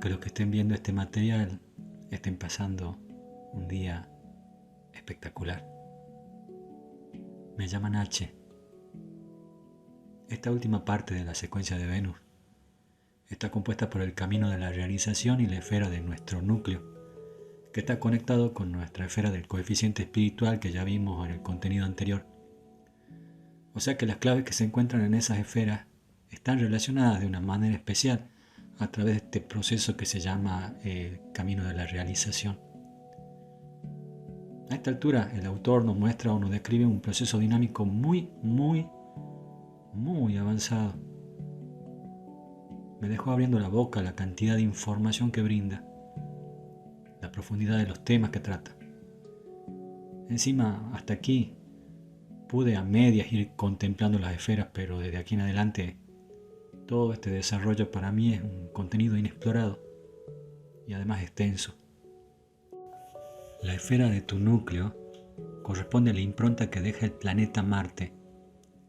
que los que estén viendo este material estén pasando un día espectacular. Me llaman H. Esta última parte de la secuencia de Venus está compuesta por el camino de la realización y la esfera de nuestro núcleo, que está conectado con nuestra esfera del coeficiente espiritual que ya vimos en el contenido anterior. O sea que las claves que se encuentran en esas esferas están relacionadas de una manera especial a través de este proceso que se llama el camino de la realización. A esta altura el autor nos muestra o nos describe un proceso dinámico muy avanzado. Me dejó abriendo la boca la cantidad de información que brinda, la profundidad de los temas que trata. Encima, hasta aquí, pude a medias ir contemplando las esferas, pero desde aquí en adelante todo este desarrollo para mí es un contenido inexplorado y además extenso. La esfera de tu núcleo corresponde a la impronta que deja el planeta Marte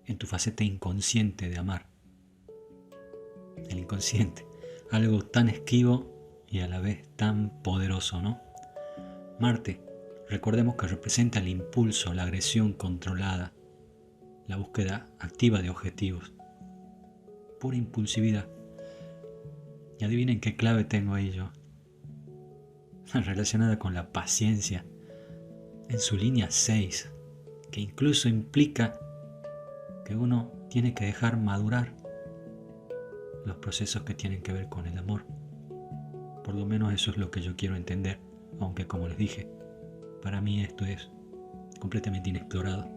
en tu faceta inconsciente de amar. El inconsciente, algo tan esquivo y a la vez tan poderoso, ¿no? Marte, recordemos que representa el impulso, la agresión controlada, la búsqueda activa de objetivos, pura impulsividad. Y adivinen qué clave tengo ahí yo, relacionada con la paciencia, en su línea 6, que incluso implica que uno tiene que dejar madurar los procesos que tienen que ver con el amor. Por lo menos eso es lo que yo quiero entender, aunque como les dije, para mí esto es completamente inexplorado.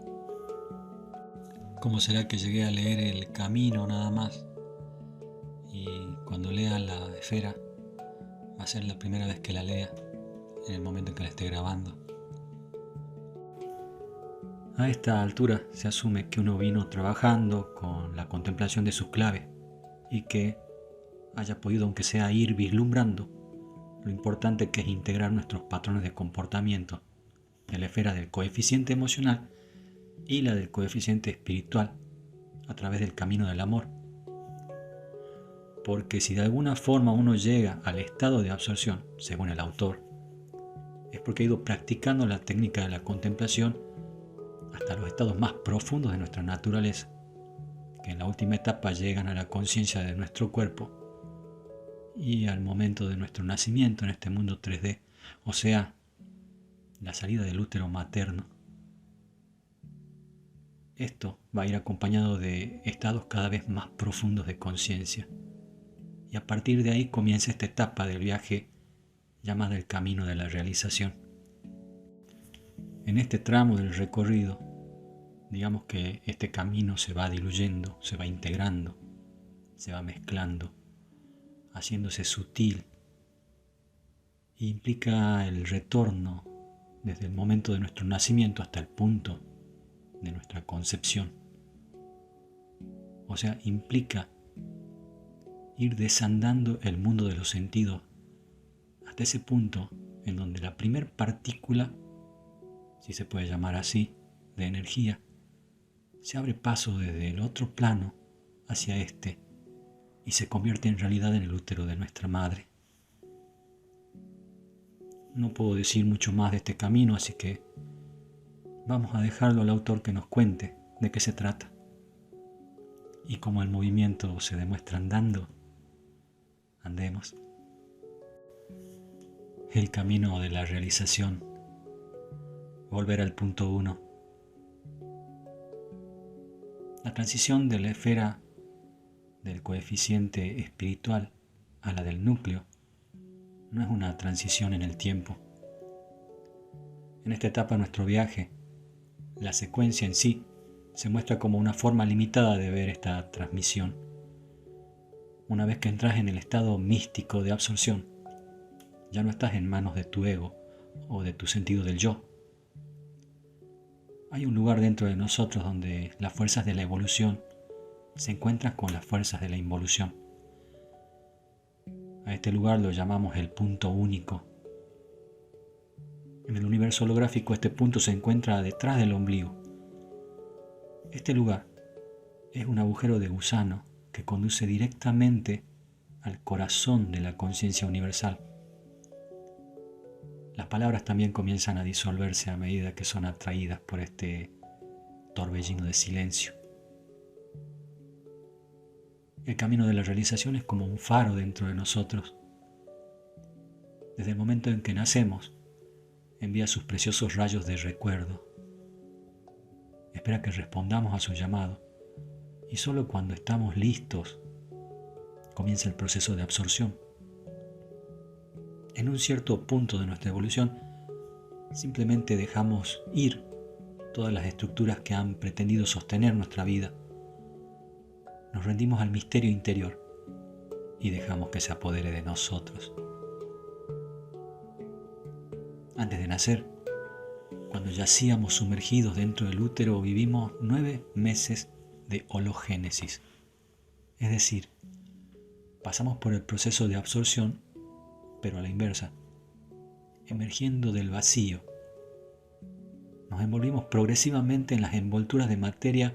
¿Cómo será que llegué a leer el camino nada más? Y cuando lea la esfera, va a ser la primera vez que la lea, en el momento en que la esté grabando. A esta altura se asume que uno vino trabajando con la contemplación de sus claves y que haya podido, aunque sea, ir vislumbrando lo importante que es integrar nuestros patrones de comportamiento de la esfera del coeficiente emocional y la del coeficiente espiritual a través del camino del amor. Porque si de alguna forma uno llega al estado de absorción, según el autor, es porque ha ido practicando la técnica de la contemplación hasta los estados más profundos de nuestra naturaleza, que en la última etapa llegan a la conciencia de nuestro cuerpo y al momento de nuestro nacimiento en este mundo 3D, o sea, la salida del útero materno. Esto va a ir acompañado de estados cada vez más profundos de conciencia. Y a partir de ahí comienza esta etapa del viaje llamada el camino de la realización. En este tramo del recorrido, digamos que este camino se va diluyendo, se va integrando, se va mezclando, haciéndose sutil. E implica el retorno desde el momento de nuestro nacimiento hasta el punto de nuestra concepción. O sea, implica ir desandando el mundo de los sentidos hasta ese punto en donde la primer partícula, si se puede llamar así, de energía, se abre paso desde el otro plano hacia este y se convierte en realidad en el útero de nuestra madre. No puedo decir mucho más de este camino, así que vamos a dejarlo al autor que nos cuente de qué se trata. Y como el movimiento se demuestra andando, andemos. El camino de la realización. Volver al punto 1. La transición de la esfera del coeficiente espiritual a la del núcleo no es una transición en el tiempo. En esta etapa de nuestro viaje, la secuencia en sí se muestra como una forma limitada de ver esta transmisión. Una vez que entras en el estado místico de absorción, ya no estás en manos de tu ego o de tu sentido del yo. Hay un lugar dentro de nosotros donde las fuerzas de la evolución se encuentran con las fuerzas de la involución. A este lugar lo llamamos el punto único. En el universo holográfico este punto se encuentra detrás del ombligo. Este lugar es un agujero de gusano que conduce directamente al corazón de la conciencia universal. Las palabras también comienzan a disolverse a medida que son atraídas por este torbellino de silencio. El camino de la realización es como un faro dentro de nosotros. Desde el momento en que nacemos, envía sus preciosos rayos de recuerdo. Espera que respondamos a su llamado y solo cuando estamos listos comienza el proceso de absorción. En un cierto punto de nuestra evolución, simplemente dejamos ir todas las estructuras que han pretendido sostener nuestra vida. Nos rendimos al misterio interior y dejamos que se apodere de nosotros. Antes de nacer, cuando yacíamos sumergidos dentro del útero, vivimos 9 meses de hologénesis. Es decir, pasamos por el proceso de absorción, pero a la inversa, emergiendo del vacío. Nos envolvimos progresivamente en las envolturas de materia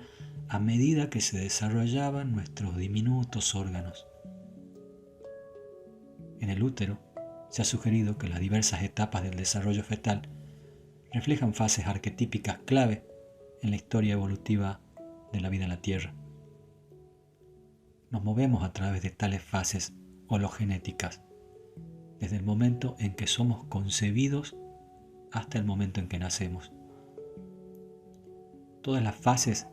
a medida que se desarrollaban nuestros diminutos órganos. En el útero se ha sugerido que las diversas etapas del desarrollo fetal reflejan fases arquetípicas clave en la historia evolutiva de la vida en la Tierra. Nos movemos a través de tales fases hologenéticas, desde el momento en que somos concebidos hasta el momento en que nacemos. Todas las fases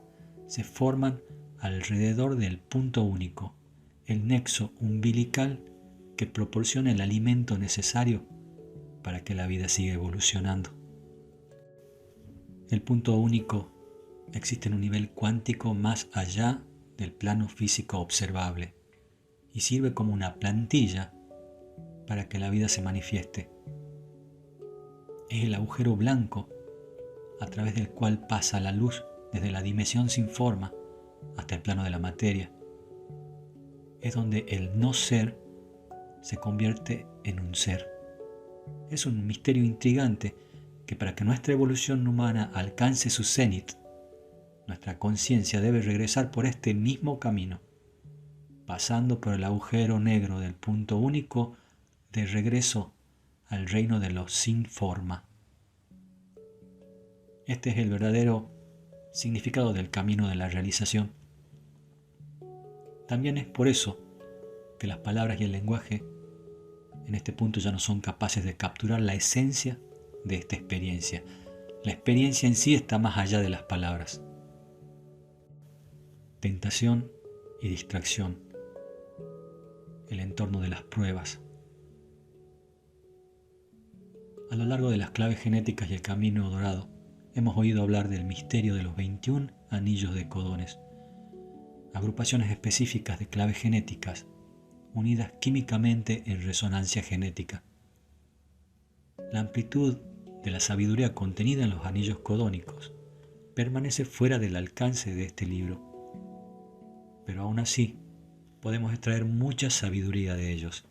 se forman alrededor del punto único, el nexo umbilical que proporciona el alimento necesario para que la vida siga evolucionando. El punto único existe en un nivel cuántico más allá del plano físico observable y sirve como una plantilla para que la vida se manifieste. Es el agujero blanco a través del cual pasa la luz desde la dimensión sin forma hasta el plano de la materia. Es donde el no ser se convierte en un ser. Es un misterio intrigante que para que nuestra evolución humana alcance su cenit, nuestra conciencia debe regresar por este mismo camino, pasando por el agujero negro del punto único de regreso al reino de lo sin forma. Este es el verdadero significado del camino de la realización. También es por eso que las palabras y el lenguaje en este punto ya no son capaces de capturar la esencia de esta experiencia. La experiencia en sí está más allá de las palabras. Tentación y distracción. El entorno de las pruebas. A lo largo de las claves genéticas y el camino dorado, hemos oído hablar del misterio de los 21 anillos de codones, agrupaciones específicas de claves genéticas unidas químicamente en resonancia genética. La amplitud de la sabiduría contenida en los anillos codónicos permanece fuera del alcance de este libro, pero aún así podemos extraer mucha sabiduría de ellos.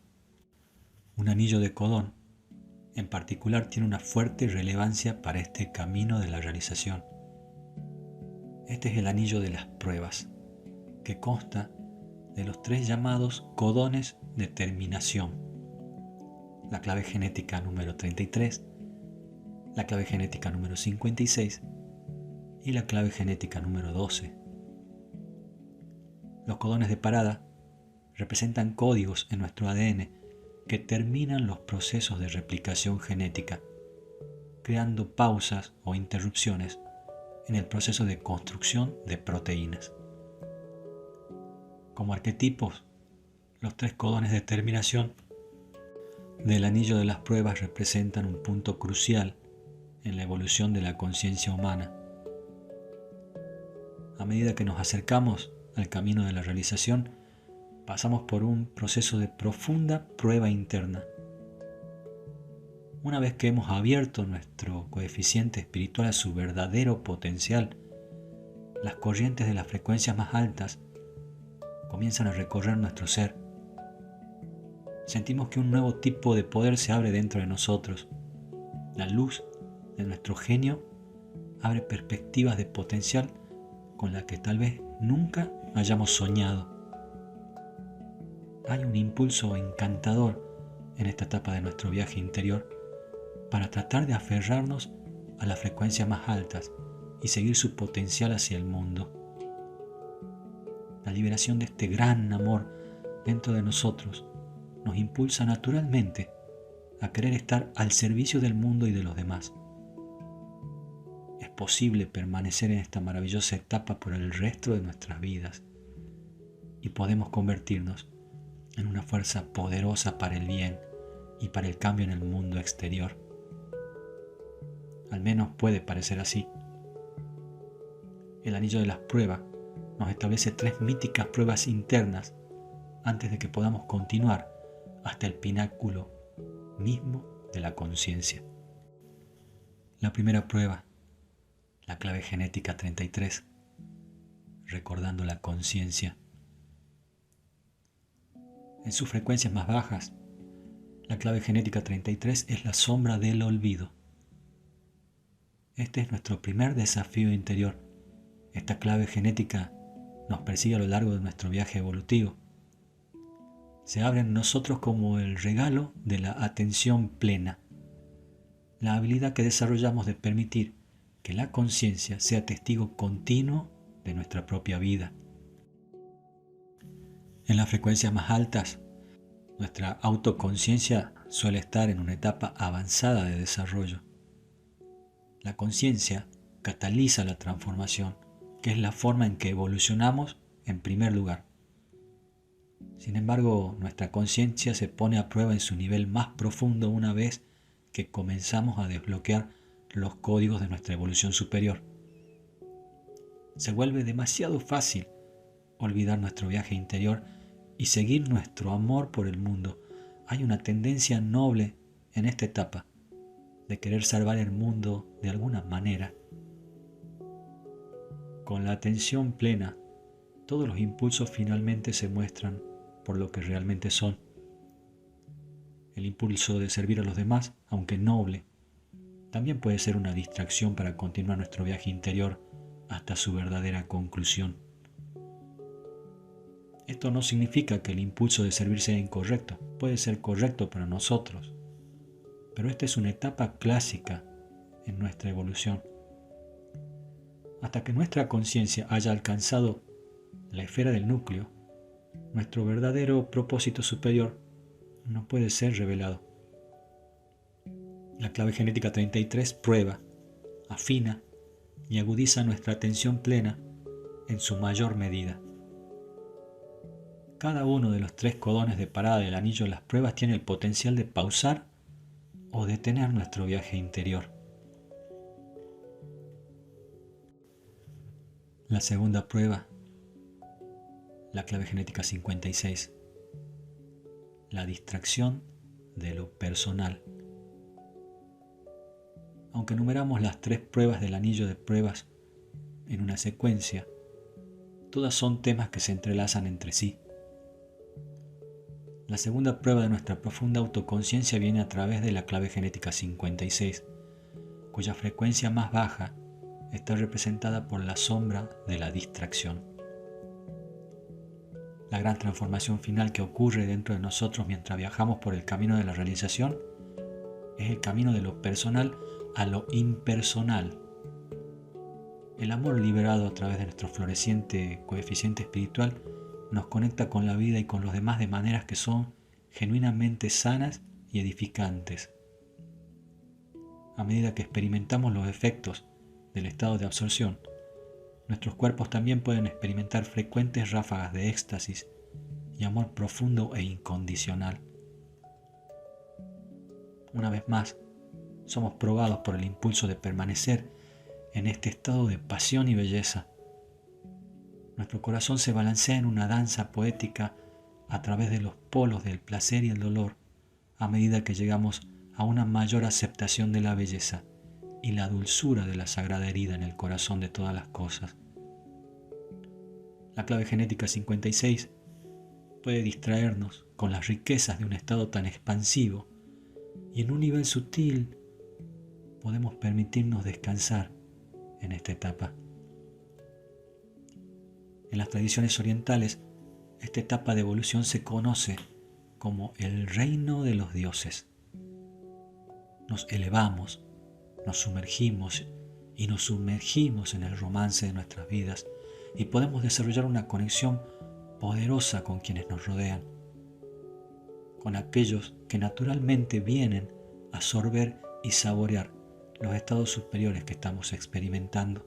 Un anillo de codón en particular tiene una fuerte relevancia para este camino de la realización. Este es el anillo de las pruebas, que consta de los 3 llamados codones de terminación: la clave genética número 33, la clave genética número 56 y la clave genética número 12. Los codones de parada representan códigos en nuestro ADN que terminan los procesos de replicación genética, creando pausas o interrupciones en el proceso de construcción de proteínas. Como arquetipos, los 3 codones de terminación del anillo de las pruebas representan un punto crucial en la evolución de la conciencia humana. A medida que nos acercamos al camino de la realización, pasamos por un proceso de profunda prueba interna. Una vez que hemos abierto nuestro coeficiente espiritual a su verdadero potencial, las corrientes de las frecuencias más altas comienzan a recorrer nuestro ser. Sentimos que un nuevo tipo de poder se abre dentro de nosotros. La luz de nuestro genio abre perspectivas de potencial con las que tal vez nunca hayamos soñado. hay un impulso encantador en esta etapa de nuestro viaje interior para tratar de aferrarnos a las frecuencias más altas y seguir su potencial hacia el mundo. La liberación de este gran amor dentro de nosotros nos impulsa naturalmente a querer estar al servicio del mundo y de los demás. Es posible permanecer en esta maravillosa etapa por el resto de nuestras vidas y podemos convertirnos en una fuerza poderosa para el bien y para el cambio en el mundo exterior. Al menos puede parecer así. El anillo de las pruebas nos establece 3 míticas pruebas internas antes de que podamos continuar hasta el pináculo mismo de la conciencia. La primera prueba, la clave genética 33, recordando la conciencia. En sus frecuencias más bajas, la clave genética 33 es la sombra del olvido. Este es nuestro primer desafío interior. Esta clave genética nos persigue a lo largo de nuestro viaje evolutivo. Se abre en nosotros como el regalo de la atención plena, la habilidad que desarrollamos de permitir que la conciencia sea testigo continuo de nuestra propia vida. En las frecuencias más altas, nuestra autoconciencia suele estar en una etapa avanzada de desarrollo. La conciencia cataliza la transformación, que es la forma en que evolucionamos en primer lugar. Sin embargo, nuestra conciencia se pone a prueba en su nivel más profundo una vez que comenzamos a desbloquear los códigos de nuestra evolución superior. Se vuelve demasiado fácil olvidar nuestro viaje interior y seguir nuestro amor por el mundo. Hay una tendencia noble en esta etapa de querer salvar el mundo de alguna manera. Con la atención plena, todos los impulsos finalmente se muestran por lo que realmente son. El impulso de servir a los demás, aunque noble, también puede ser una distracción para continuar nuestro viaje interior hasta su verdadera conclusión. Esto no significa que el impulso de servir sea incorrecto, puede ser correcto para nosotros, pero esta es una etapa clásica en nuestra evolución. Hasta que nuestra conciencia haya alcanzado la esfera del núcleo, nuestro verdadero propósito superior no puede ser revelado. La clave genética 33 prueba, afina y agudiza nuestra atención plena en su mayor medida. Cada uno de los 3 codones de parada del anillo de las pruebas tiene el potencial de pausar o detener nuestro viaje interior. La segunda prueba, la clave genética 56, la distracción de lo personal. Aunque numeramos las 3 pruebas del anillo de pruebas en una secuencia, todas son temas que se entrelazan entre sí. La segunda prueba de nuestra profunda autoconciencia viene a través de la clave genética 56, cuya frecuencia más baja está representada por la sombra de la distracción. La gran transformación final que ocurre dentro de nosotros mientras viajamos por el camino de la realización es el camino de lo personal a lo impersonal. El amor liberado a través de nuestro floreciente coeficiente espiritual nos conecta con la vida y con los demás de maneras que son genuinamente sanas y edificantes. A medida que experimentamos los efectos del estado de absorción, nuestros cuerpos también pueden experimentar frecuentes ráfagas de éxtasis y amor profundo e incondicional. Una vez más, somos probados por el impulso de permanecer en este estado de pasión y belleza. Nuestro corazón se balancea en una danza poética a través de los polos del placer y el dolor a medida que llegamos a una mayor aceptación de la belleza y la dulzura de la sagrada herida en el corazón de todas las cosas. La clave genética 56 puede distraernos con las riquezas de un estado tan expansivo y en un nivel sutil podemos permitirnos descansar en esta etapa. En las tradiciones orientales, Esta etapa de evolución se conoce como el reino de los dioses. Nos elevamos, nos sumergimos y nos sumergimos en el romance de nuestras vidas y podemos desarrollar una conexión poderosa con quienes nos rodean, con aquellos que naturalmente vienen a absorber y saborear los estados superiores que estamos experimentando.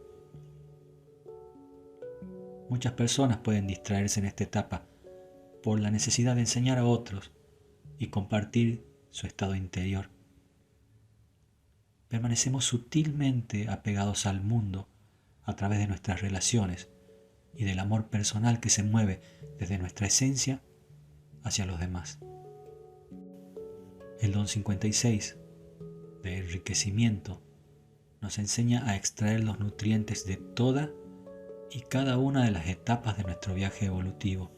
Muchas personas pueden distraerse en esta etapa por la necesidad de enseñar a otros y compartir su estado interior. Permanecemos sutilmente apegados al mundo a través de nuestras relaciones y del amor personal que se mueve desde nuestra esencia hacia los demás. El don 56 de enriquecimiento nos enseña a extraer los nutrientes de toda y cada una de las etapas de nuestro viaje evolutivo.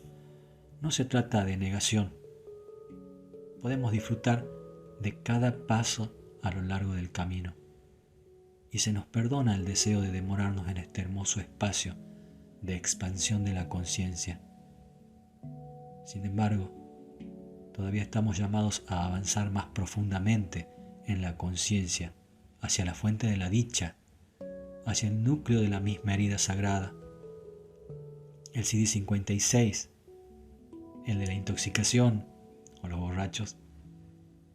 No se trata de negación. Podemos disfrutar de cada paso a lo largo del camino y se nos perdona el deseo de demorarnos en este hermoso espacio de expansión de la conciencia. Sin embargo, todavía estamos llamados a avanzar más profundamente en la conciencia hacia la fuente de la dicha, hacia el núcleo de la misma herida sagrada. El CD56, el de la intoxicación o los borrachos,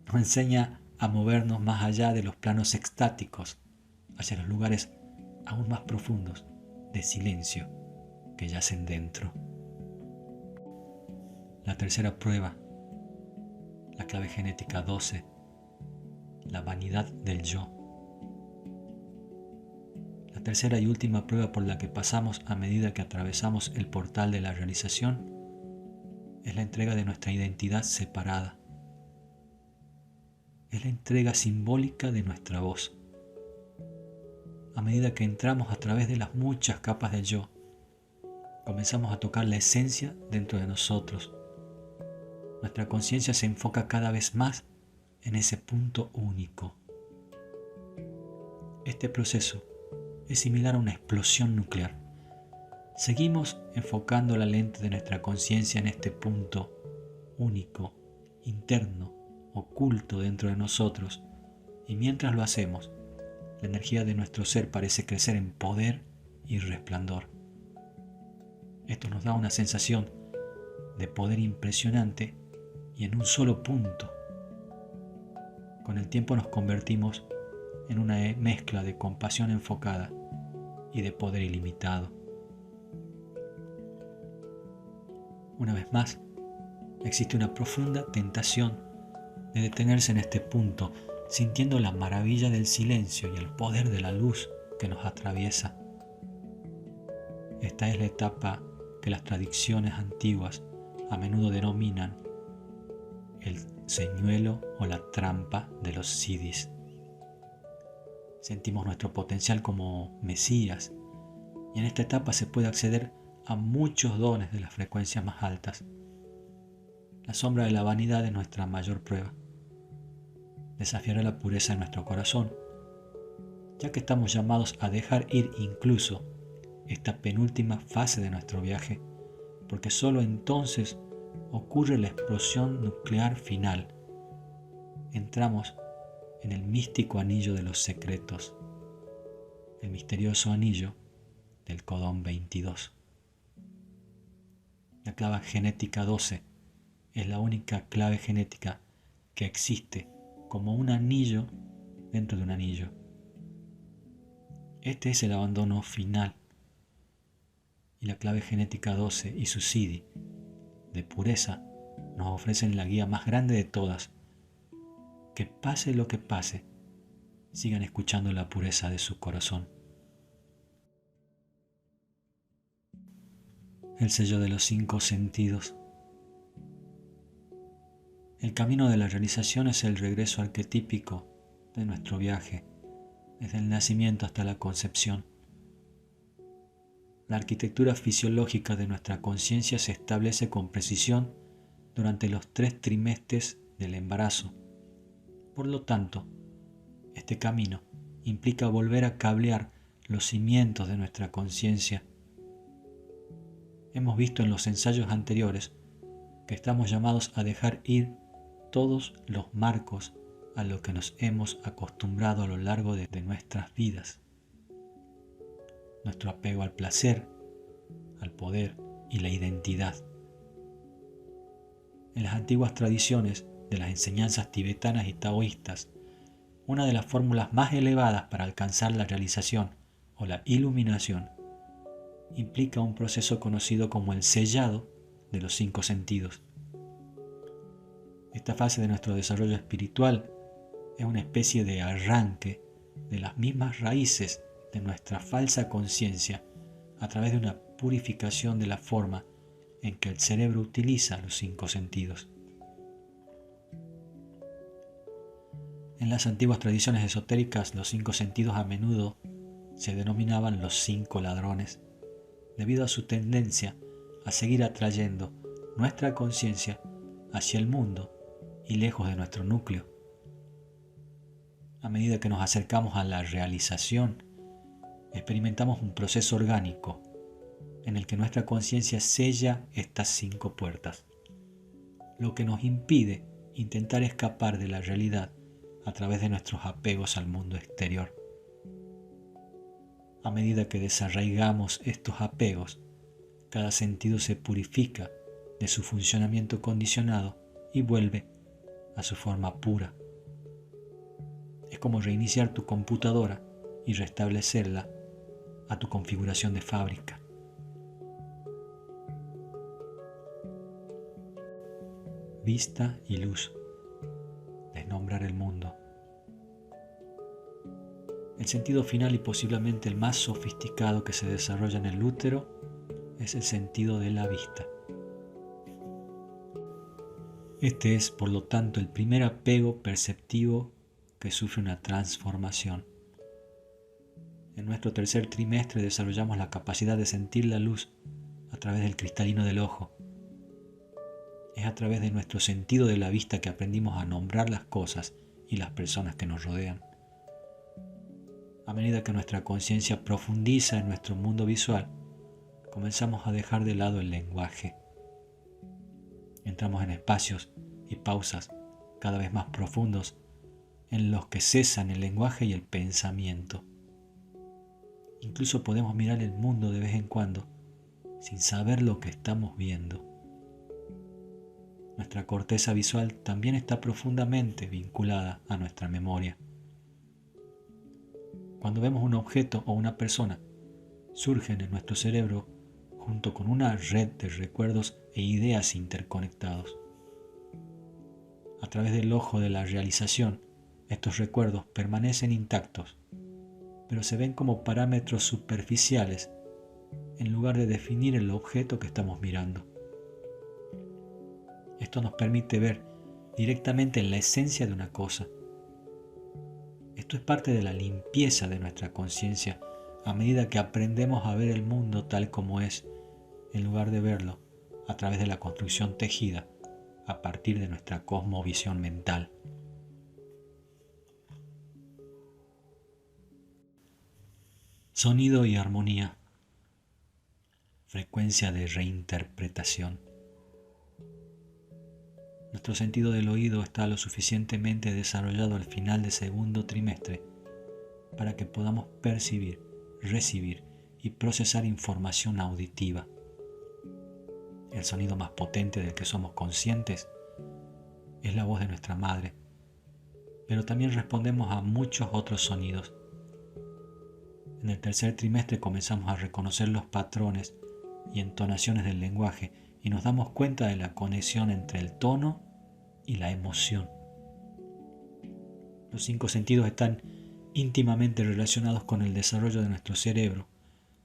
nos enseña a movernos más allá de los planos extáticos, hacia los lugares aún más profundos de silencio que yacen dentro. La tercera prueba, la clave genética 12, la vanidad del yo. La tercera y última prueba por la que pasamos a medida que atravesamos el portal de la realización es la entrega de nuestra identidad separada. Es la entrega simbólica de nuestra voz. A medida que entramos a través de las muchas capas del yo, comenzamos a tocar la esencia dentro de nosotros. Nuestra conciencia se enfoca cada vez más en ese punto único. Este proceso es similar a una explosión nuclear. Seguimos enfocando la lente de nuestra conciencia en este punto único, interno, oculto dentro de nosotros, y mientras lo hacemos, la energía de nuestro ser parece crecer en poder y resplandor. Esto nos da una sensación de poder impresionante y en un solo punto. Con el tiempo nos convertimos en una mezcla de compasión enfocada y de poder ilimitado. Una vez más, existe una profunda tentación de detenerse en este punto, sintiendo la maravilla del silencio y el poder de la luz que nos atraviesa. Esta es la etapa que las tradiciones antiguas a menudo denominan el señuelo o la trampa de los siddhis. Sentimos nuestro potencial como mesías y en esta etapa se puede acceder a muchos dones de las frecuencias más altas. La sombra de la vanidad es nuestra mayor prueba. Desafiará la pureza de nuestro corazón, ya que estamos llamados a dejar ir incluso esta penúltima fase de nuestro viaje, porque solo entonces ocurre la explosión nuclear final. Entramos en el místico anillo de los secretos, el misterioso anillo del codón 22. La clave genética 12 es la única clave genética que existe como un anillo dentro de un anillo. Este es el abandono final. Y la clave genética 12 y su siddhi de pureza nos ofrecen la guía más grande de todas. Que pase lo que pase, sigan escuchando la pureza de su corazón. El sello de los 5 sentidos. El camino de la realización es el regreso arquetípico de nuestro viaje, desde el nacimiento hasta la concepción. La arquitectura fisiológica de nuestra conciencia se establece con precisión durante los 3 trimestres del embarazo. Por lo tanto, este camino implica volver a cablear los cimientos de nuestra conciencia. Hemos visto en los ensayos anteriores que estamos llamados a dejar ir todos los marcos a los que nos hemos acostumbrado a lo largo de nuestras vidas. Nuestro apego al placer, al poder y la identidad. En las antiguas tradiciones de las enseñanzas tibetanas y taoístas, una de las fórmulas más elevadas para alcanzar la realización o la iluminación implica un proceso conocido como el sellado de los 5 sentidos. Esta fase de nuestro desarrollo espiritual es una especie de arranque de las mismas raíces de nuestra falsa conciencia a través de una purificación de la forma en que el cerebro utiliza los 5 sentidos. En las antiguas tradiciones esotéricas, los 5 sentidos a menudo se denominaban los 5 ladrones, debido a su tendencia a seguir atrayendo nuestra conciencia hacia el mundo y lejos de nuestro núcleo. A medida que nos acercamos a la realización, experimentamos un proceso orgánico en el que nuestra conciencia sella estas 5 puertas, lo que nos impide intentar escapar de la realidad a través de nuestros apegos al mundo exterior. A medida que desarraigamos estos apegos, cada sentido se purifica de su funcionamiento condicionado y vuelve a su forma pura. Es como reiniciar tu computadora y restablecerla a tu configuración de fábrica. Vista y luz. Desnombrar el mundo. El sentido final y posiblemente el más sofisticado que se desarrolla en el útero es el sentido de la vista. Este es, por lo tanto, el primer apego perceptivo que sufre una transformación. En nuestro tercer trimestre desarrollamos la capacidad de sentir la luz a través del cristalino del ojo. Es a través de nuestro sentido de la vista que aprendimos a nombrar las cosas y las personas que nos rodean. A medida que nuestra conciencia profundiza en nuestro mundo visual, comenzamos a dejar de lado el lenguaje. Entramos en espacios y pausas cada vez más profundos en los que cesan el lenguaje y el pensamiento. Incluso podemos mirar el mundo de vez en cuando sin saber lo que estamos viendo. Nuestra corteza visual también está profundamente vinculada a nuestra memoria. Cuando vemos un objeto o una persona, surgen en nuestro cerebro junto con una red de recuerdos e ideas interconectados. A través del ojo de la realización, estos recuerdos permanecen intactos, pero se ven como parámetros superficiales en lugar de definir el objeto que estamos mirando. Esto nos permite ver directamente en la esencia de una cosa. Esto es parte de la limpieza de nuestra conciencia a medida que aprendemos a ver el mundo tal como es, en lugar de verlo a través de la construcción tejida a partir de nuestra cosmovisión mental. Sonido y armonía. Frecuencia de reinterpretación. Nuestro sentido del oído está lo suficientemente desarrollado al final del segundo trimestre para que podamos percibir, recibir y procesar información auditiva. El sonido más potente del que somos conscientes es la voz de nuestra madre, pero también respondemos a muchos otros sonidos. En el tercer trimestre comenzamos a reconocer los patrones y entonaciones del lenguaje y nos damos cuenta de la conexión entre el tono y la emoción. Los 5 sentidos están íntimamente relacionados con el desarrollo de nuestro cerebro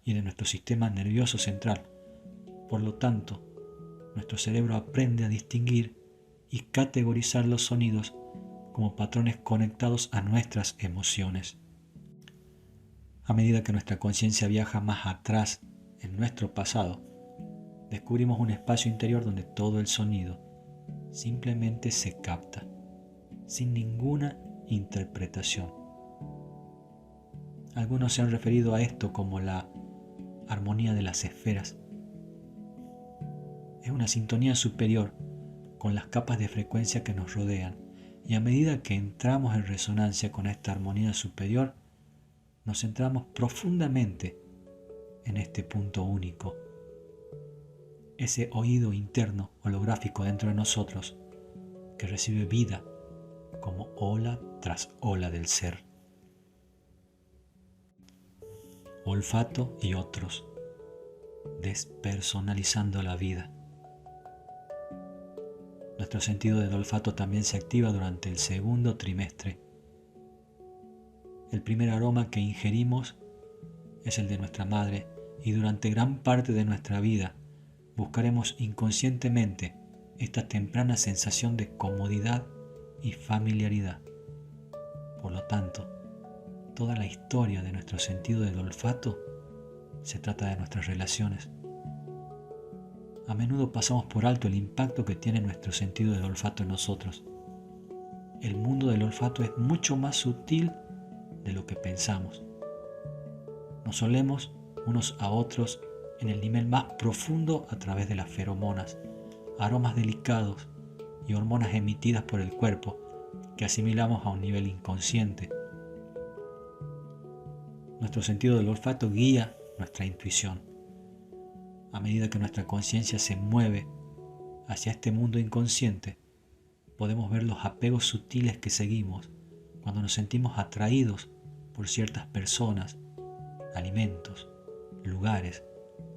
y de nuestro sistema nervioso central. Por lo tanto, nuestro cerebro aprende a distinguir y categorizar los sonidos como patrones conectados a nuestras emociones. A medida que nuestra conciencia viaja más atrás en nuestro pasado, descubrimos un espacio interior donde todo el sonido simplemente se capta, sin ninguna interpretación. Algunos se han referido a esto como la armonía de las esferas. es una sintonía superior con las capas de frecuencia que nos rodean, y a medida que entramos en resonancia con esta armonía superior, nos centramos profundamente en este punto único, ese oído interno holográfico dentro de nosotros que recibe vida como ola tras ola del ser. Olfato y otros, despersonalizando la vida. Nuestro sentido del olfato también se activa durante el segundo trimestre. El primer aroma que ingerimos es el de nuestra madre, y durante gran parte de nuestra vida buscaremos inconscientemente esta temprana sensación de comodidad y familiaridad. Por lo tanto, toda la historia de nuestro sentido del olfato se trata de nuestras relaciones. A menudo pasamos por alto el impacto que tiene nuestro sentido del olfato en nosotros. El mundo del olfato es mucho más sutil de lo que pensamos. Nos olemos unos a otros en el nivel más profundo a través de las feromonas, aromas delicados y hormonas emitidas por el cuerpo que asimilamos a un nivel inconsciente. Nuestro sentido del olfato guía nuestra intuición. A medida que nuestra conciencia se mueve hacia este mundo inconsciente, podemos ver los apegos sutiles que seguimos cuando nos sentimos atraídos por ciertas personas, alimentos, lugares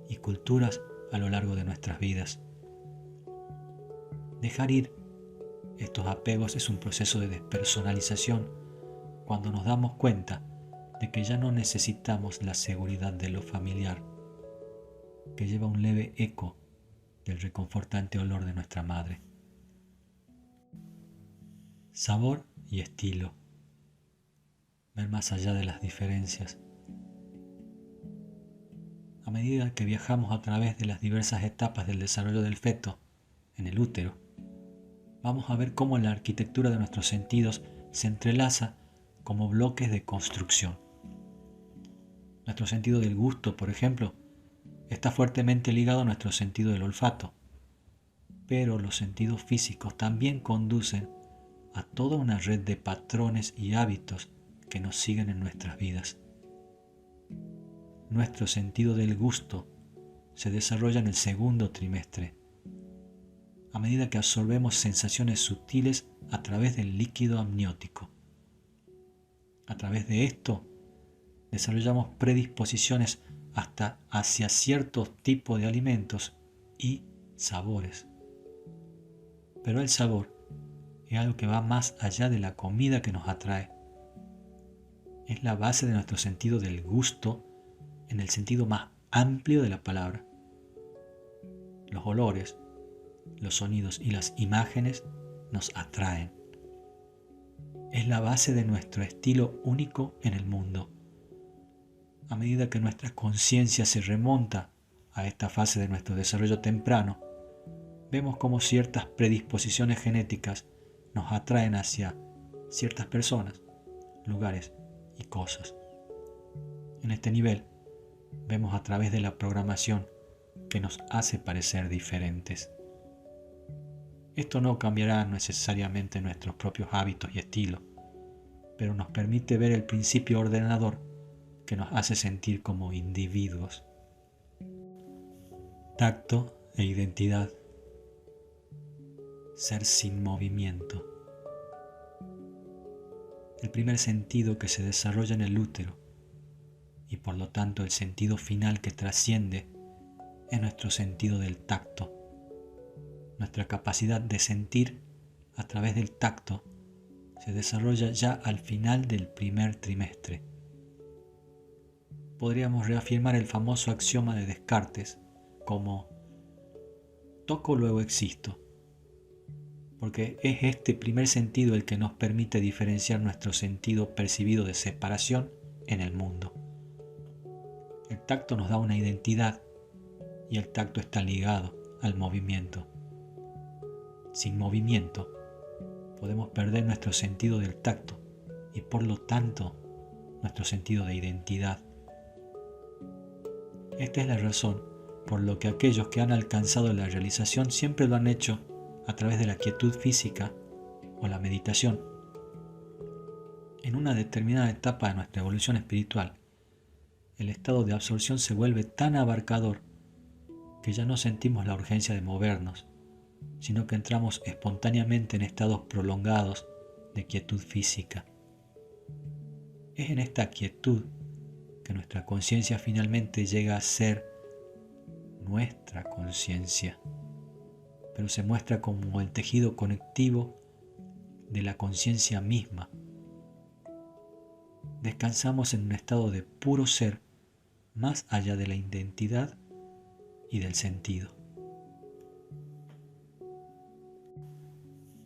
y culturas a lo largo de nuestras vidas. Dejar ir estos apegos es un proceso de despersonalización cuando nos damos cuenta de que ya no necesitamos la seguridad de lo familiar, que lleva un leve eco del reconfortante olor de nuestra madre. Sabor y estilo. Ver más allá de las diferencias. A medida que viajamos a través de las diversas etapas del desarrollo del feto en el útero, vamos a ver cómo la arquitectura de nuestros sentidos se entrelaza como bloques de construcción. Nuestro sentido del gusto, por ejemplo, está fuertemente ligado a nuestro sentido del olfato, pero los sentidos físicos también conducen a toda una red de patrones y hábitos que nos siguen en nuestras vidas. Nuestro sentido del gusto se desarrolla en el segundo trimestre, a medida que absorbemos sensaciones sutiles a través del líquido amniótico. A través de esto, desarrollamos predisposiciones hasta hacia ciertos tipos de alimentos y sabores. Pero el sabor es algo que va más allá de la comida que nos atrae. Es la base de nuestro sentido del gusto en el sentido más amplio de la palabra. Los olores, los sonidos y las imágenes nos atraen. Es la base de nuestro estilo único en el mundo. A medida que nuestra conciencia se remonta a esta fase de nuestro desarrollo temprano, vemos cómo ciertas predisposiciones genéticas nos atraen hacia ciertas personas, lugares y cosas. En este nivel, vemos a través de la programación que nos hace parecer diferentes. Esto no cambiará necesariamente nuestros propios hábitos y estilos, pero nos permite ver el principio ordenador que nos hace sentir como individuos. Tacto e identidad. Ser sin movimiento. El primer sentido que se desarrolla en el útero, y por lo tanto el sentido final que trasciende, es nuestro sentido del tacto. Nuestra capacidad de sentir a través del tacto se desarrolla ya al final del primer trimestre. Podríamos reafirmar el famoso axioma de Descartes como toco luego existo, porque es este primer sentido el que nos permite diferenciar nuestro sentido percibido de separación en el mundo. El tacto nos da una identidad y el tacto está ligado al movimiento. Sin movimiento, podemos perder nuestro sentido del tacto y por lo tanto nuestro sentido de identidad. Esta es la razón por lo que aquellos que han alcanzado la realización siempre lo han hecho a través de la quietud física o la meditación. En una determinada etapa de nuestra evolución espiritual, el estado de absorción se vuelve tan abarcador que ya no sentimos la urgencia de movernos, sino que entramos espontáneamente en estados prolongados de quietud física. Es en esta quietud que nuestra conciencia finalmente llega a ser nuestra conciencia, pero se muestra como el tejido conectivo de la conciencia misma. Descansamos en un estado de puro ser, más allá de la identidad y del sentido.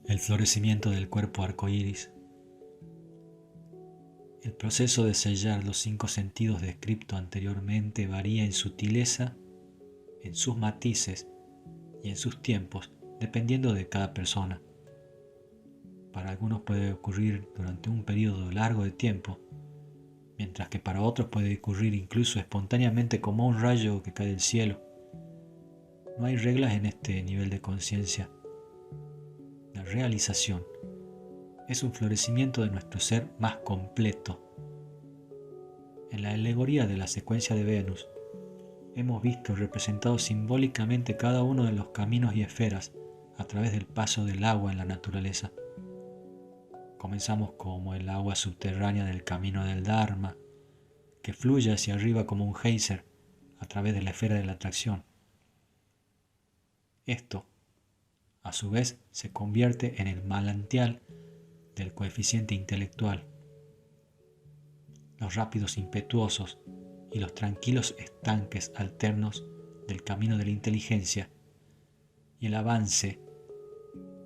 El florecimiento del cuerpo arcoíris. El proceso de sellar los 5 sentidos descrito anteriormente varía en sutileza, en sus matices y en sus tiempos, dependiendo de cada persona. Para algunos puede ocurrir durante un periodo largo de tiempo, mientras que para otros puede ocurrir incluso espontáneamente como un rayo que cae del cielo. No hay reglas en este nivel de conciencia. La realización es un florecimiento de nuestro ser más completo. En la alegoría de la secuencia de Venus, hemos visto representado simbólicamente cada uno de los caminos y esferas a través del paso del agua en la naturaleza. Comenzamos como el agua subterránea del camino del Dharma, que fluye hacia arriba como un geyser a través de la esfera de la atracción. Esto, a su vez, se convierte en el manantial del coeficiente intelectual. Los rápidos impetuosos y los tranquilos estanques alternos del camino de la inteligencia y el avance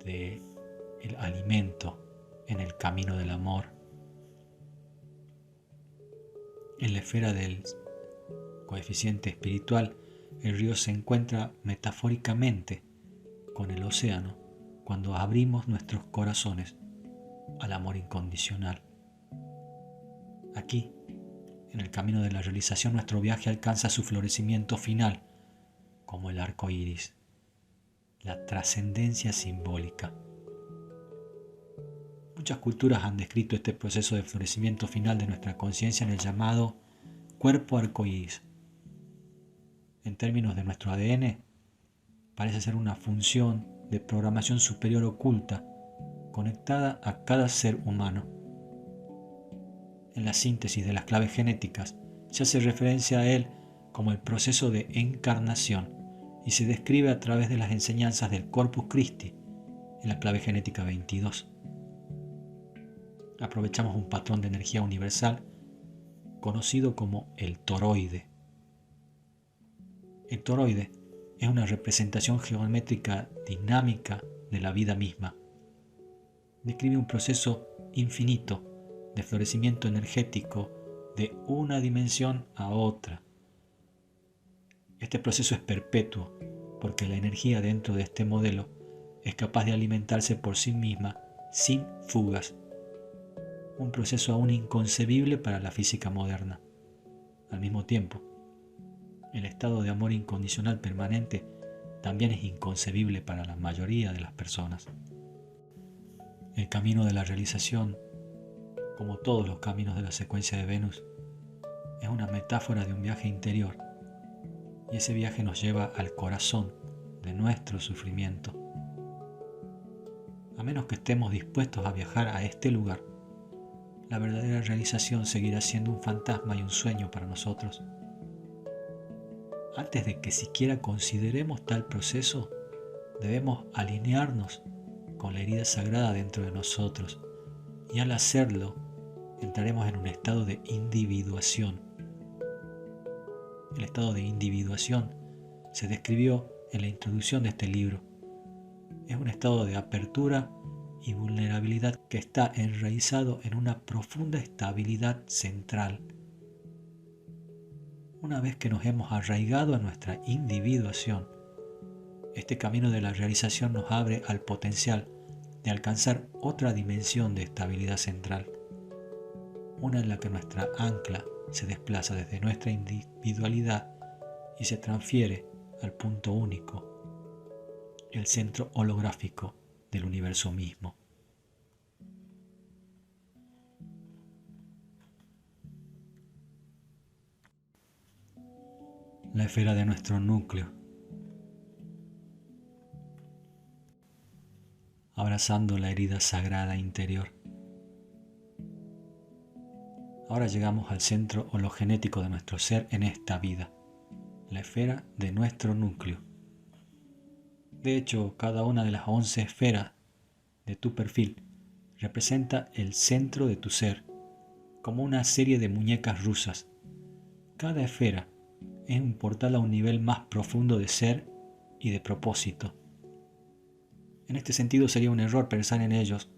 del alimento en el camino del amor. En la esfera del coeficiente espiritual, el río se encuentra metafóricamente con el océano cuando abrimos nuestros corazones al amor incondicional. Aquí, en el camino de la realización, nuestro viaje alcanza su florecimiento final, como el arco iris, la trascendencia simbólica. Muchas culturas han descrito este proceso de florecimiento final de nuestra conciencia en el llamado cuerpo arcoíris. En términos de nuestro ADN, parece ser una función de programación superior oculta conectada a cada ser humano. En la síntesis de las claves genéticas se hace referencia a él como el proceso de encarnación y se describe a través de las enseñanzas del Corpus Christi en la clave genética 22. Aprovechamos un patrón de energía universal conocido como el toroide. El toroide es una representación geométrica dinámica de la vida misma. Describe un proceso infinito de florecimiento energético de una dimensión a otra. Este proceso es perpetuo porque la energía dentro de este modelo es capaz de alimentarse por sí misma sin fugas. Un proceso aún inconcebible para la física moderna. Al mismo tiempo, el estado de amor incondicional permanente también es inconcebible para la mayoría de las personas. El camino de la realización, como todos los caminos de la secuencia de Venus, es una metáfora de un viaje interior, y ese viaje nos lleva al corazón de nuestro sufrimiento. A menos que estemos dispuestos a viajar a este lugar, la verdadera realización seguirá siendo un fantasma y un sueño para nosotros. Antes de que siquiera consideremos tal proceso, debemos alinearnos con la herida sagrada dentro de nosotros, y al hacerlo, entraremos en un estado de individuación. El estado de individuación se describió en la introducción de este libro. Es un estado de apertura y vulnerabilidad que está enraizado en una profunda estabilidad central. Una vez que nos hemos arraigado a nuestra individuación, este camino de la realización nos abre al potencial de alcanzar otra dimensión de estabilidad central, una en la que nuestra ancla se desplaza desde nuestra individualidad y se transfiere al punto único, el centro holográfico del universo mismo. La esfera de nuestro núcleo, abrazando la herida sagrada interior. Ahora llegamos al centro hologenético de nuestro ser en esta vida, la esfera de nuestro núcleo. De hecho, cada una de las 11 esferas de tu perfil representa el centro de tu ser, como una serie de muñecas rusas. Cada esfera es un portal a un nivel más profundo de ser y de propósito. En este sentido sería un error pensar en ellos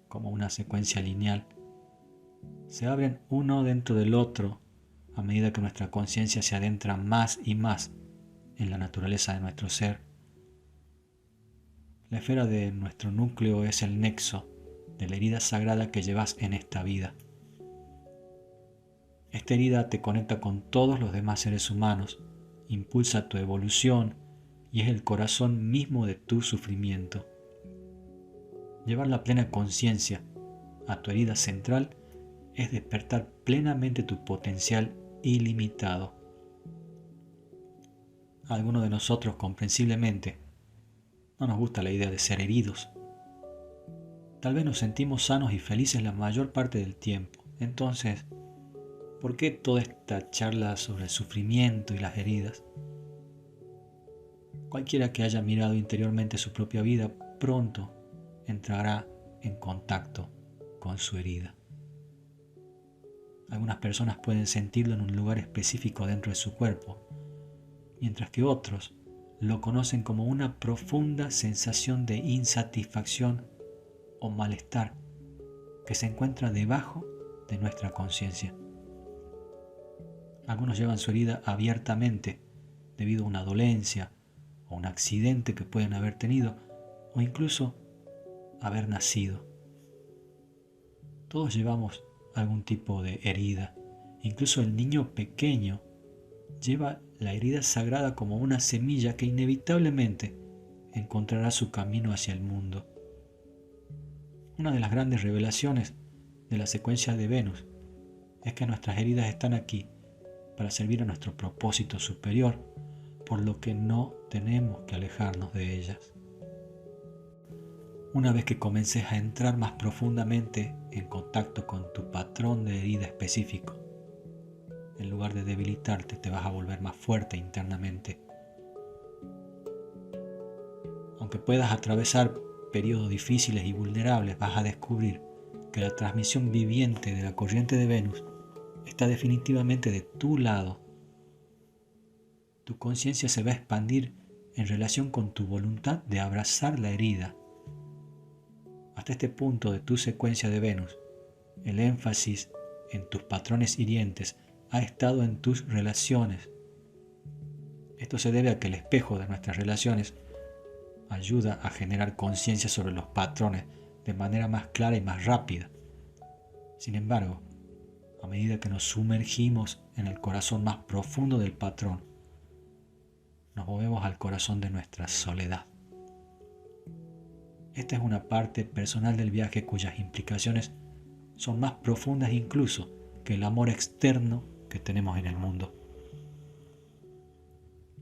como una secuencia lineal. Se abren uno dentro del otro a medida que nuestra conciencia se adentra más y más en la naturaleza de nuestro ser. La esfera de nuestro núcleo es el nexo de la herida sagrada que llevas en esta vida. Esta herida te conecta con todos los demás seres humanos, impulsa tu evolución y es el corazón mismo de tu sufrimiento. Llevar la plena conciencia a tu herida central es despertar plenamente tu potencial ilimitado. A algunos de nosotros, comprensiblemente, no nos gusta la idea de ser heridos. Tal vez nos sentimos sanos y felices la mayor parte del tiempo. Entonces, ¿por qué toda esta charla sobre el sufrimiento y las heridas? Cualquiera que haya mirado interiormente su propia vida pronto entrará en contacto con su herida. Algunas personas pueden sentirlo en un lugar específico dentro de su cuerpo, mientras que otros lo conocen como una profunda sensación de insatisfacción o malestar que se encuentra debajo de nuestra conciencia. Algunos llevan su herida abiertamente debido a una dolencia o un accidente que pueden haber tenido o incluso haber nacido. Todos llevamos algún tipo de herida. Incluso el niño pequeño lleva la herida sagrada como una semilla que inevitablemente encontrará su camino hacia el mundo. Una de las grandes revelaciones de la secuencia de Venus es que nuestras heridas están aquí para servir a nuestro propósito superior, por lo que no tenemos que alejarnos de ellas. Una vez que comiences a entrar más profundamente en contacto con tu patrón de herida específico, en lugar de debilitarte, te vas a volver más fuerte internamente. Aunque puedas atravesar periodos difíciles y vulnerables, vas a descubrir que la transmisión viviente de la corriente de Venus está definitivamente de tu lado. Tu conciencia se va a expandir en relación con tu voluntad de abrazar la herida. Hasta este punto de tu secuencia de Venus, el énfasis en tus patrones hirientes ha estado en tus relaciones. Esto se debe a que el espejo de nuestras relaciones ayuda a generar conciencia sobre los patrones de manera más clara y más rápida. Sin embargo, a medida que nos sumergimos en el corazón más profundo del patrón, nos movemos al corazón de nuestra soledad. Esta es una parte personal del viaje cuyas implicaciones son más profundas incluso que el amor externo que tenemos en el mundo.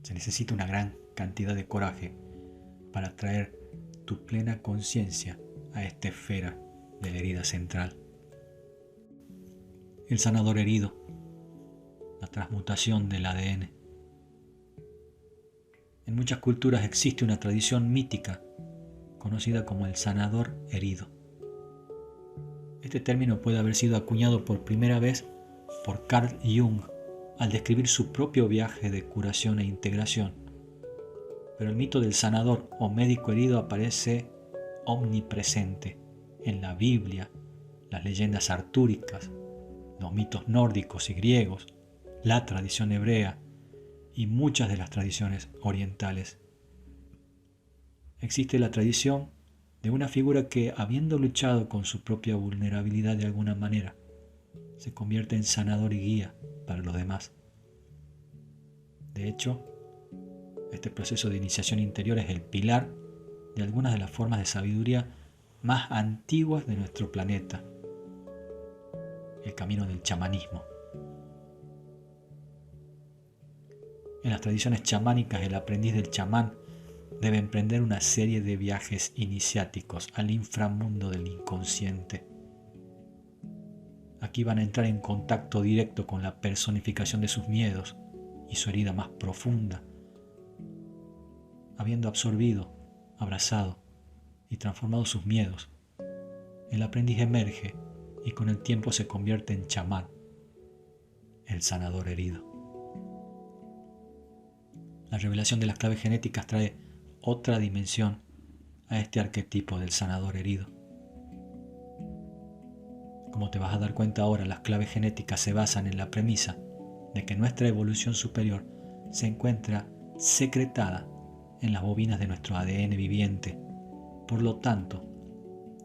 Se necesita una gran cantidad de coraje para traer tu plena conciencia a esta esfera de la herida central. El sanador herido, la transmutación del ADN. En muchas culturas existe una tradición mítica conocida como el sanador herido. Este término puede haber sido acuñado por primera vez por Carl Jung al describir su propio viaje de curación e integración. Pero el mito del sanador o médico herido aparece omnipresente en la Biblia, las leyendas artúricas, los mitos nórdicos y griegos, la tradición hebrea y muchas de las tradiciones orientales. Existe la tradición de una figura que, habiendo luchado con su propia vulnerabilidad de alguna manera, se convierte en sanador y guía para los demás. De hecho, Este proceso de iniciación interior es el pilar de algunas de las formas de sabiduría más antiguas de nuestro planeta, el camino del chamanismo. En las tradiciones chamánicas, el aprendiz del chamán debe emprender una serie de viajes iniciáticos al inframundo del inconsciente. Aquí van a entrar en contacto directo con la personificación de sus miedos y su herida más profunda. Habiendo absorbido, abrazado y transformado sus miedos, el aprendiz emerge y con el tiempo se convierte en chamán, el sanador herido. La revelación de las claves genéticas trae otra dimensión a este arquetipo del sanador herido. Como te vas a dar cuenta ahora, las claves genéticas se basan en la premisa de que nuestra evolución superior se encuentra secretada en las bobinas de nuestro ADN viviente. Por lo tanto,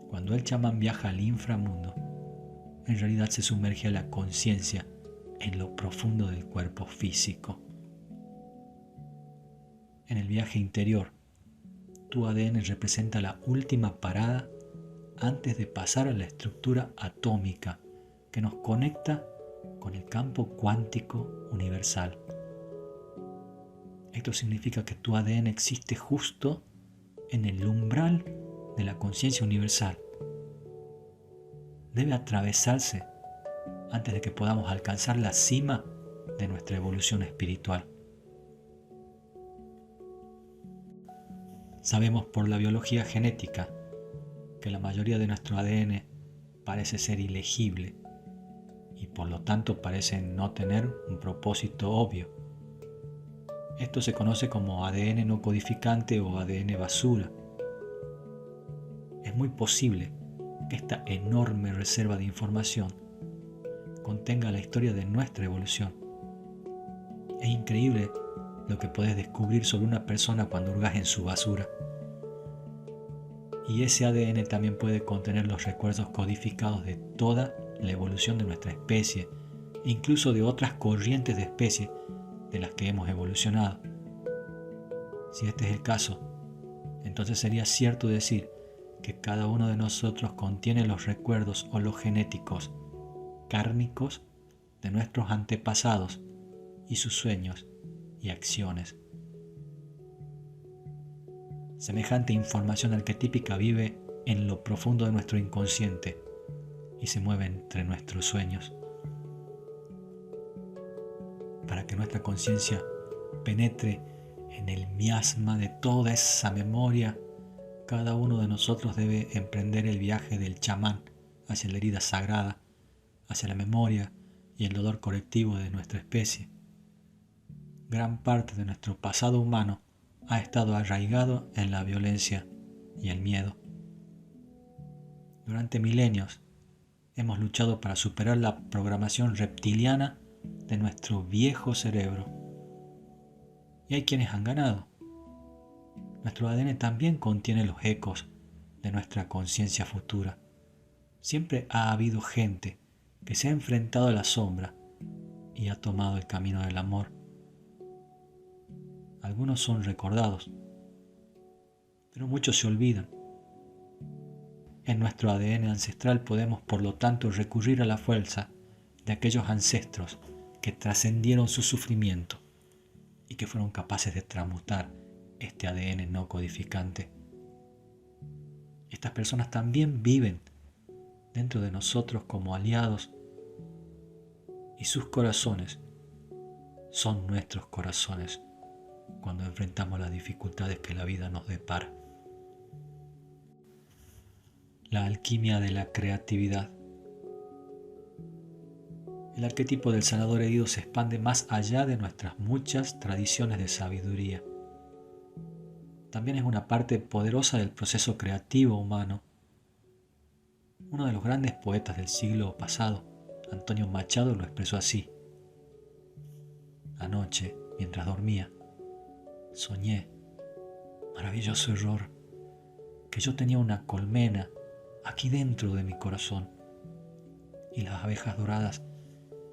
cuando el chamán viaja al inframundo, en realidad se sumerge a la conciencia en lo profundo del cuerpo físico. En el viaje interior, tu ADN representa la última parada antes de pasar a la estructura atómica que nos conecta con el campo cuántico universal. Esto significa que tu ADN existe justo en el umbral de la conciencia universal. Debe atravesarse antes de que podamos alcanzar la cima de nuestra evolución espiritual. Sabemos por la biología genética que la mayoría de nuestro ADN parece ser ilegible y por lo tanto parece no tener un propósito obvio. Esto se conoce como ADN no codificante o ADN basura. Es muy posible que esta enorme reserva de información contenga la historia de nuestra evolución. Es increíble lo que puedes descubrir sobre una persona cuando hurgas en su basura. Y ese ADN también puede contener los recuerdos codificados de toda la evolución de nuestra especie, e incluso de otras corrientes de especies de las que hemos evolucionado. Si este es el caso, entonces sería cierto decir que cada uno de nosotros contiene los recuerdos o los genéticos kármicos de nuestros antepasados y sus sueños y acciones. Semejante información arquetípica vive en lo profundo de nuestro inconsciente y se mueve entre nuestros sueños. Para que nuestra conciencia penetre en el miasma de toda esa memoria, cada uno de nosotros debe emprender el viaje del chamán hacia la herida sagrada, hacia la memoria y el dolor colectivo de nuestra especie. Gran parte de nuestro pasado humano ha estado arraigado en la violencia y el miedo. Durante milenios hemos luchado para superar la programación reptiliana de nuestro viejo cerebro. Y hay quienes han ganado. Nuestro ADN también contiene los ecos de nuestra conciencia futura. Siempre ha habido gente que se ha enfrentado a la sombra y ha tomado el camino del amor. Algunos son recordados, pero muchos se olvidan. En nuestro ADN ancestral podemos, por lo tanto, recurrir a la fuerza de aquellos ancestros que trascendieron su sufrimiento y que fueron capaces de transmutar este ADN no codificante. Estas personas también viven dentro de nosotros como aliados y sus corazones son nuestros corazones cuando enfrentamos las dificultades que la vida nos depara. La alquimia de la creatividad. El arquetipo del sanador herido se expande más allá de nuestras muchas tradiciones de sabiduría. También es una parte poderosa del proceso creativo humano. Uno de los grandes poetas del siglo pasado, Antonio Machado, lo expresó así: anoche, mientras dormía, soñé, maravilloso error, que yo tenía una colmena aquí dentro de mi corazón y las abejas doradas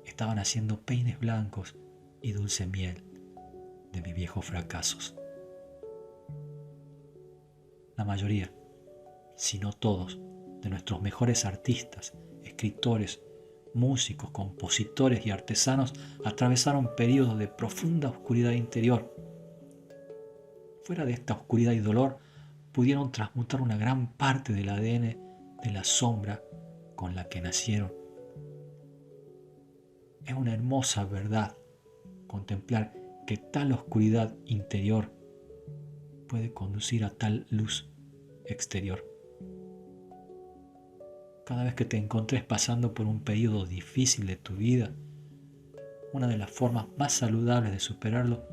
estaban haciendo peines blancos y dulce miel. de mis viejos fracasos. La mayoría, si no todos, de nuestros mejores artistas, escritores, músicos, compositores y artesanos atravesaron periodos de profunda oscuridad interior. Fuera de esta oscuridad y dolor, pudieron transmutar una gran parte del ADN de la sombra con la que nacieron. Es una hermosa verdad contemplar que tal oscuridad interior puede conducir a tal luz exterior. Cada vez que te encontres pasando por un periodo difícil de tu vida, una de las formas más saludables de superarlo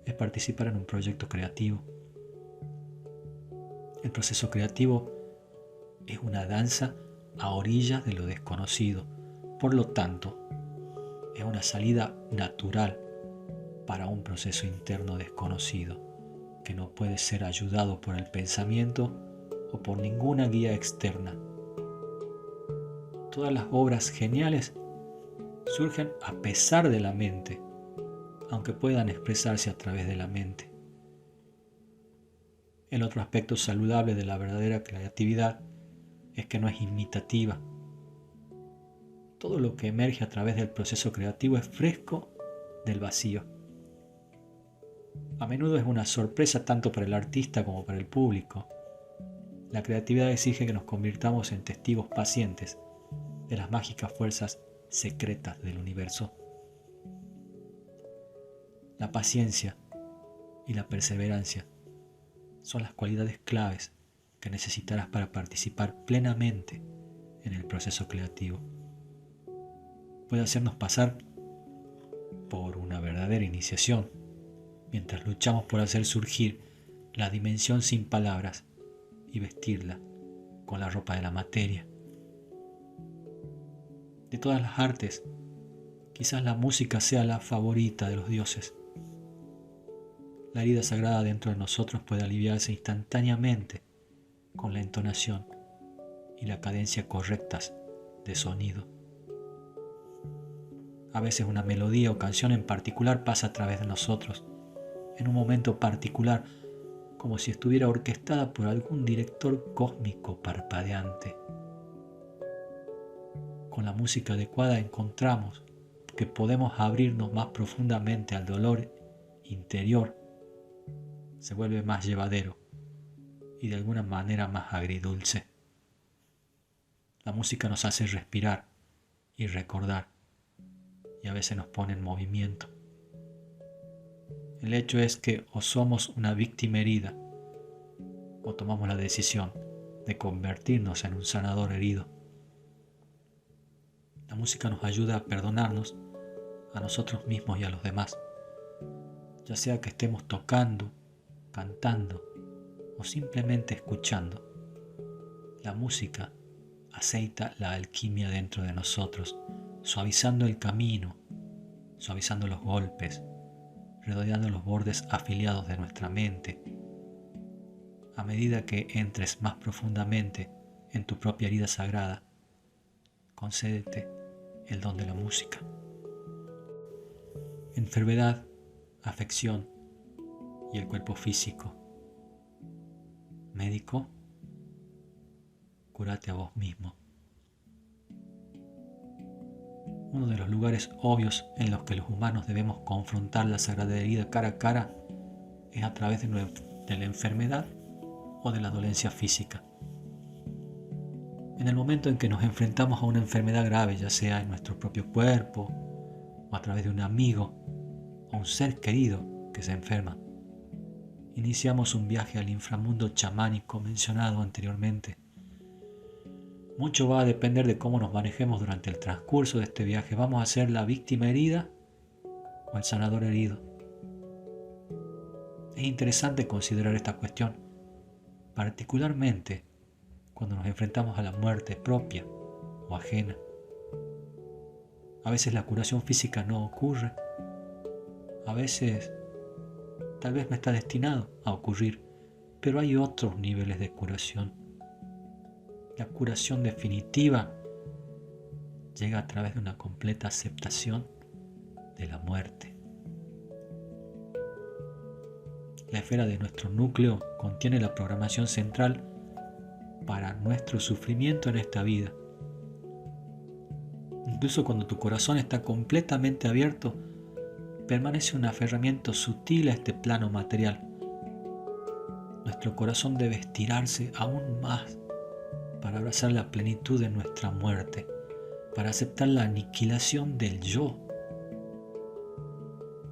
es participar en un proyecto creativo. El proceso creativo es una danza a orillas de lo desconocido. Por lo tanto, es una salida natural para un proceso interno desconocido que no puede ser ayudado por el pensamiento o por ninguna guía externa. Todas las obras geniales surgen a pesar de la mente, aunque puedan expresarse a través de la mente. El otro aspecto saludable de la verdadera creatividad es que no es imitativa. Todo lo que emerge a través del proceso creativo es fresco del vacío. A menudo es una sorpresa tanto para el artista como para el público. La creatividad exige que nos convirtamos en testigos pacientes de las mágicas fuerzas secretas del universo. La paciencia y la perseverancia son las cualidades claves que necesitarás para participar plenamente en el proceso creativo. Puede hacernos pasar por una verdadera iniciación mientras luchamos por hacer surgir la dimensión sin palabras y vestirla con la ropa de la materia. De todas las artes, quizás la música sea la favorita de los dioses. La herida sagrada dentro de nosotros puede aliviarse instantáneamente con la entonación y la cadencia correctas de sonido. A veces una melodía o canción en particular pasa a través de nosotros, en un momento particular, como si estuviera orquestada por algún director cósmico parpadeante. Con la música adecuada encontramos que podemos abrirnos más profundamente al dolor interior. Se vuelve más llevadero y de alguna manera más agridulce. La música nos hace respirar y recordar, y a veces nos pone en movimiento. El hecho es que o somos una víctima herida o tomamos la decisión de convertirnos en un sanador herido. La música nos ayuda a perdonarnos a nosotros mismos y a los demás, ya sea que estemos tocando, cantando o simplemente escuchando. La música aceita la alquimia dentro de nosotros, suavizando el camino, suavizando los golpes, redondeando los bordes afiliados de nuestra mente. A medida que entres más profundamente en tu propia herida sagrada, concédete el don de la música. Enfermedad, afección y el cuerpo físico. Médico, cúrate a vos mismo. Uno de los lugares obvios en los que los humanos debemos confrontar la sagrada herida cara a cara es a través de la enfermedad o de la dolencia física. En el momento en que nos enfrentamos a una enfermedad grave, ya sea en nuestro propio cuerpo o a través de un amigo o un ser querido que se enferma, iniciamos un viaje al inframundo chamánico mencionado anteriormente. Mucho va a depender de cómo nos manejemos durante el transcurso de este viaje. ¿Vamos a ser la víctima herida o el sanador herido? Es interesante considerar esta cuestión, particularmente cuando nos enfrentamos a la muerte propia o ajena. A veces la curación física no ocurre. A veces tal vez no está destinado a ocurrir, pero hay otros niveles de curación. La curación definitiva llega a través de una completa aceptación de la muerte. La esfera de nuestro núcleo contiene la programación central para nuestro sufrimiento en esta vida. Incluso cuando tu corazón está completamente abierto, permanece un aferramiento sutil a este plano material. Nuestro corazón debe estirarse aún más para abrazar la plenitud de nuestra muerte, para aceptar la aniquilación del yo.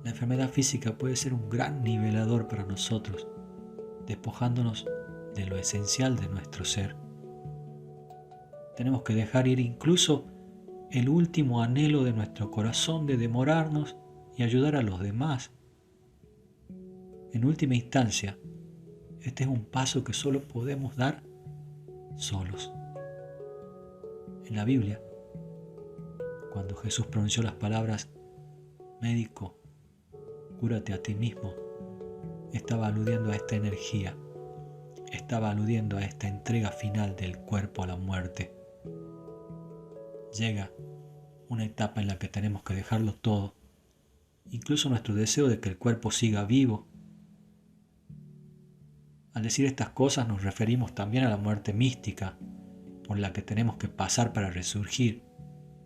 La enfermedad física puede ser un gran nivelador para nosotros, despojándonos de lo esencial de nuestro ser. Tenemos que dejar ir incluso el último anhelo de nuestro corazón de demorarnos y ayudar a los demás. En última instancia, este es un paso que solo podemos dar solos. En la Biblia, cuando Jesús pronunció las palabras médico, cúrate a ti mismo, estaba aludiendo a esta energía, estaba aludiendo a esta entrega final del cuerpo a la muerte. Llega una etapa en la que tenemos que dejarlo todo, incluso nuestro deseo de que el cuerpo siga vivo. Al decir estas cosas nos referimos también a la muerte mística, por la que tenemos que pasar para resurgir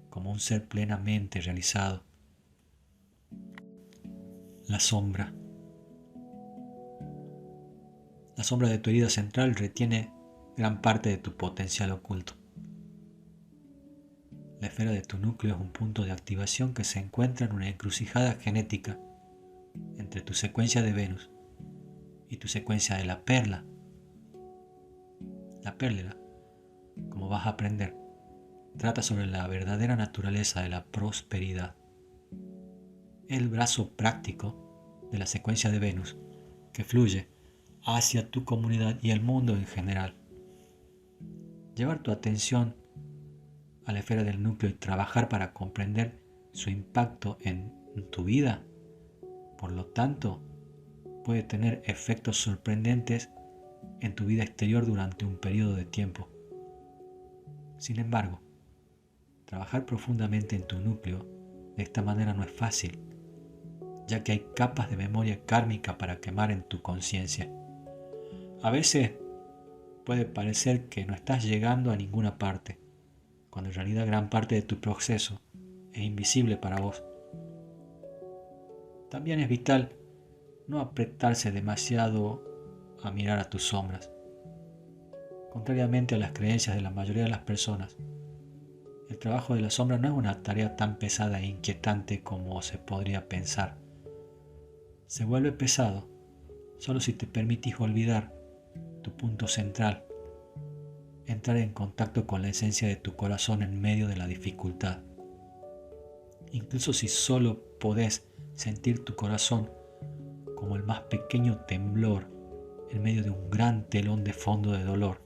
como un ser plenamente realizado. La sombra. La sombra de tu herida central retiene gran parte de tu potencial oculto. La esfera de tu núcleo es un punto de activación que se encuentra en una encrucijada genética entre tu secuencia de Venus y tu secuencia de la perla. La perla, como vas a aprender, trata sobre la verdadera naturaleza de la prosperidad. Es el brazo práctico de la secuencia de Venus que fluye hacia tu comunidad y el mundo en general. Llevar tu atención a la esfera del núcleo y trabajar para comprender su impacto en tu vida, por lo tanto, puede tener efectos sorprendentes en tu vida exterior durante un periodo de tiempo. Sin embargo, trabajar profundamente en tu núcleo de esta manera no es fácil, ya que hay capas de memoria kármica para quemar en tu conciencia. A veces puede parecer que no estás llegando a ninguna parte, cuando en realidad gran parte de tu proceso es invisible para vos. También es vital no apretarse demasiado a mirar a tus sombras. Contrariamente a las creencias de la mayoría de las personas, el trabajo de la sombra no es una tarea tan pesada e inquietante como se podría pensar. Se vuelve pesado solo si te permitís olvidar tu punto central, entrar en contacto con la esencia de tu corazón en medio de la dificultad. Incluso si solo podés sentir tu corazón como el más pequeño temblor en medio de un gran telón de fondo de dolor.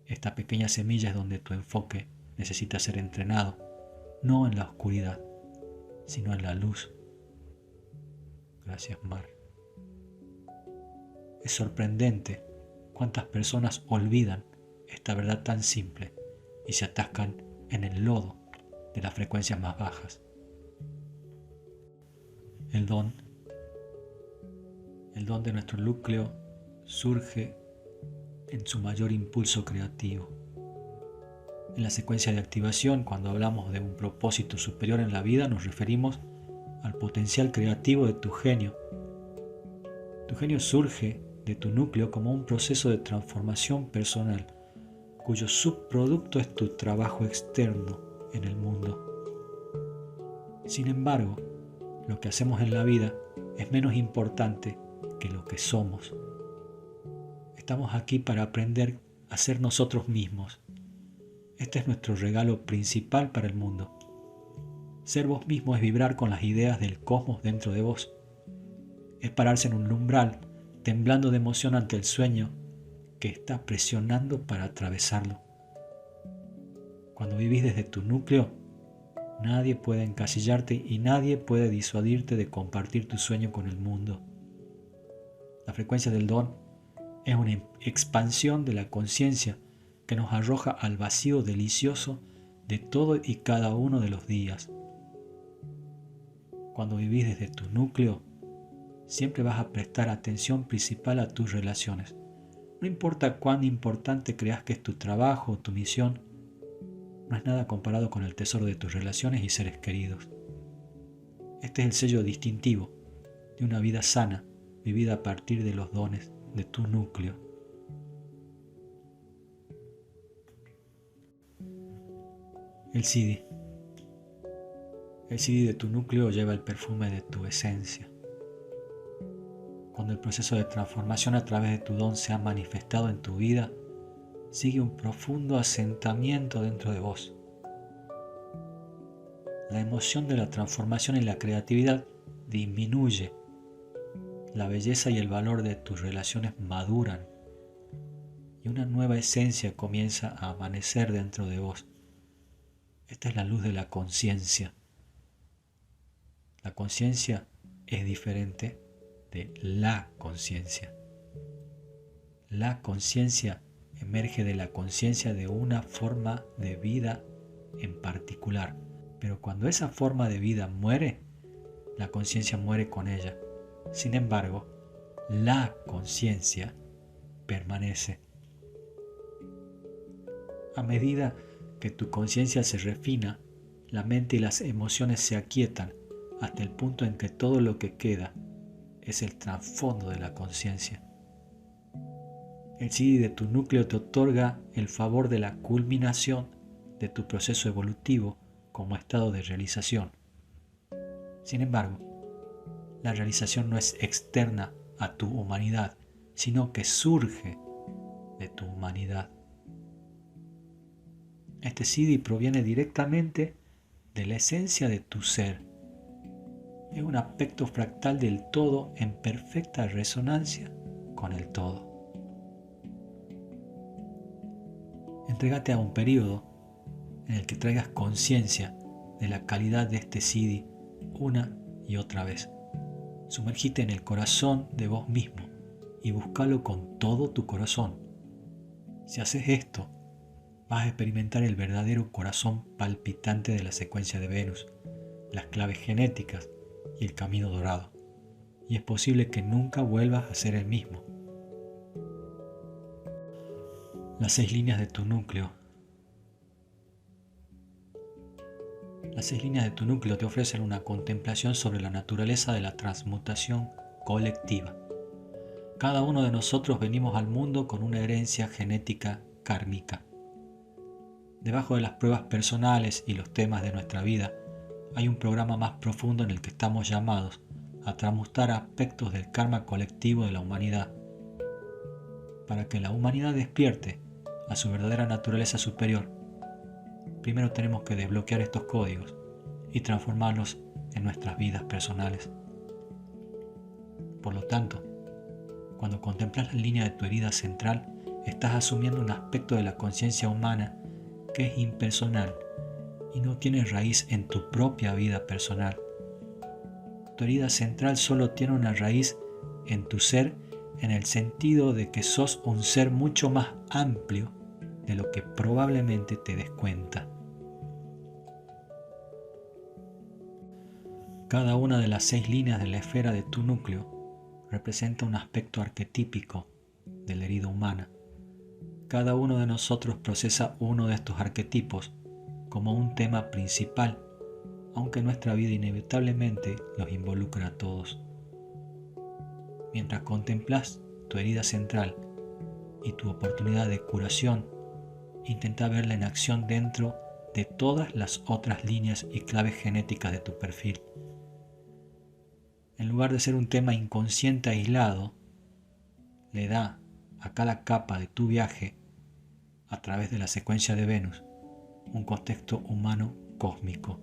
Esta pequeña semilla es donde tu enfoque necesita ser entrenado, no en la oscuridad, sino en la luz. Gracias, Mar. Es sorprendente cuántas personas olvidan esta verdad tan simple y se atascan en el lodo de las frecuencias más bajas. El don de nuestro núcleo surge en su mayor impulso creativo. En la secuencia de activación, cuando hablamos de un propósito superior en la vida, nos referimos al potencial creativo de tu genio. Tu genio surge de tu núcleo como un proceso de transformación personal, cuyo subproducto es tu trabajo externo en el mundo. Sin embargo, lo que hacemos en la vida es menos importante que lo que somos. Estamos aquí para aprender a ser nosotros mismos. Este es nuestro regalo principal para el mundo. Ser vos mismo es vibrar con las ideas del cosmos dentro de vos. Es pararse en un umbral, temblando de emoción ante el sueño que está presionando para atravesarlo. Cuando vivís desde tu núcleo, nadie puede encasillarte y nadie puede disuadirte de compartir tu sueño con el mundo. La frecuencia del don es una expansión de la conciencia que nos arroja al vacío delicioso de todo y cada uno de los días. Cuando vivís desde tu núcleo, siempre vas a prestar atención principal a tus relaciones. No importa cuán importante creas que es tu trabajo o tu misión, no es nada comparado con el tesoro de tus relaciones y seres queridos. Este es el sello distintivo de una vida sana, vivida a partir de los dones de tu núcleo. El CD. El CD de tu núcleo lleva el perfume de tu esencia. Cuando el proceso de transformación a través de tu don se ha manifestado en tu vida, sigue un profundo asentamiento dentro de vos. La emoción de la transformación y la creatividad disminuye. La belleza y el valor de tus relaciones maduran y una nueva esencia comienza a amanecer dentro de vos. Esta es la luz de la conciencia. La conciencia es diferente de la conciencia. La conciencia emerge de la conciencia de una forma de vida en particular. Pero cuando esa forma de vida muere, la conciencia muere con ella. Sin embargo, la conciencia permanece. A medida que tu conciencia se refina, la mente y las emociones se aquietan hasta el punto en que todo lo que queda es el trasfondo de la conciencia. El CD de tu núcleo te otorga el favor de la culminación de tu proceso evolutivo como estado de realización. Sin embargo, la realización no es externa a tu humanidad, sino que surge de tu humanidad. Este CD proviene directamente de la esencia de tu ser. Es un aspecto fractal del todo en perfecta resonancia con el todo. Entrégate a un periodo en el que traigas conciencia de la calidad de este CD una y otra vez. Sumergite en el corazón de vos mismo y búscalo con todo tu corazón. Si haces esto, vas a experimentar el verdadero corazón palpitante de la secuencia de Venus, las claves genéticas y el camino dorado. Y es posible que nunca vuelvas a ser el mismo. Las 6 líneas de tu núcleo. Las 6 líneas de tu núcleo te ofrecen una contemplación sobre la naturaleza de la transmutación colectiva. Cada uno de nosotros venimos al mundo con una herencia genética kármica. Debajo de las pruebas personales y los temas de nuestra vida, hay un programa más profundo en el que estamos llamados a transmutar aspectos del karma colectivo de la humanidad. Para que la humanidad despierte a su verdadera naturaleza superior, primero tenemos que desbloquear estos códigos y transformarlos en nuestras vidas personales. Por lo tanto, cuando contemplas la línea de tu herida central, estás asumiendo un aspecto de la conciencia humana que es impersonal y no tiene raíz en tu propia vida personal. Tu herida central solo tiene una raíz en tu ser, en el sentido de que sos un ser mucho más amplio de lo que probablemente te des cuenta. Cada una de las 6 líneas de la esfera de tu núcleo representa un aspecto arquetípico de la herida humana. Cada uno de nosotros procesa uno de estos arquetipos como un tema principal, aunque nuestra vida inevitablemente los involucra a todos. Mientras contemplas tu herida central y tu oportunidad de curación, intenta verla en acción dentro de todas las otras líneas y claves genéticas de tu perfil. En lugar de ser un tema inconsciente aislado, le da a cada capa de tu viaje a través de la secuencia de Venus un contexto humano cósmico.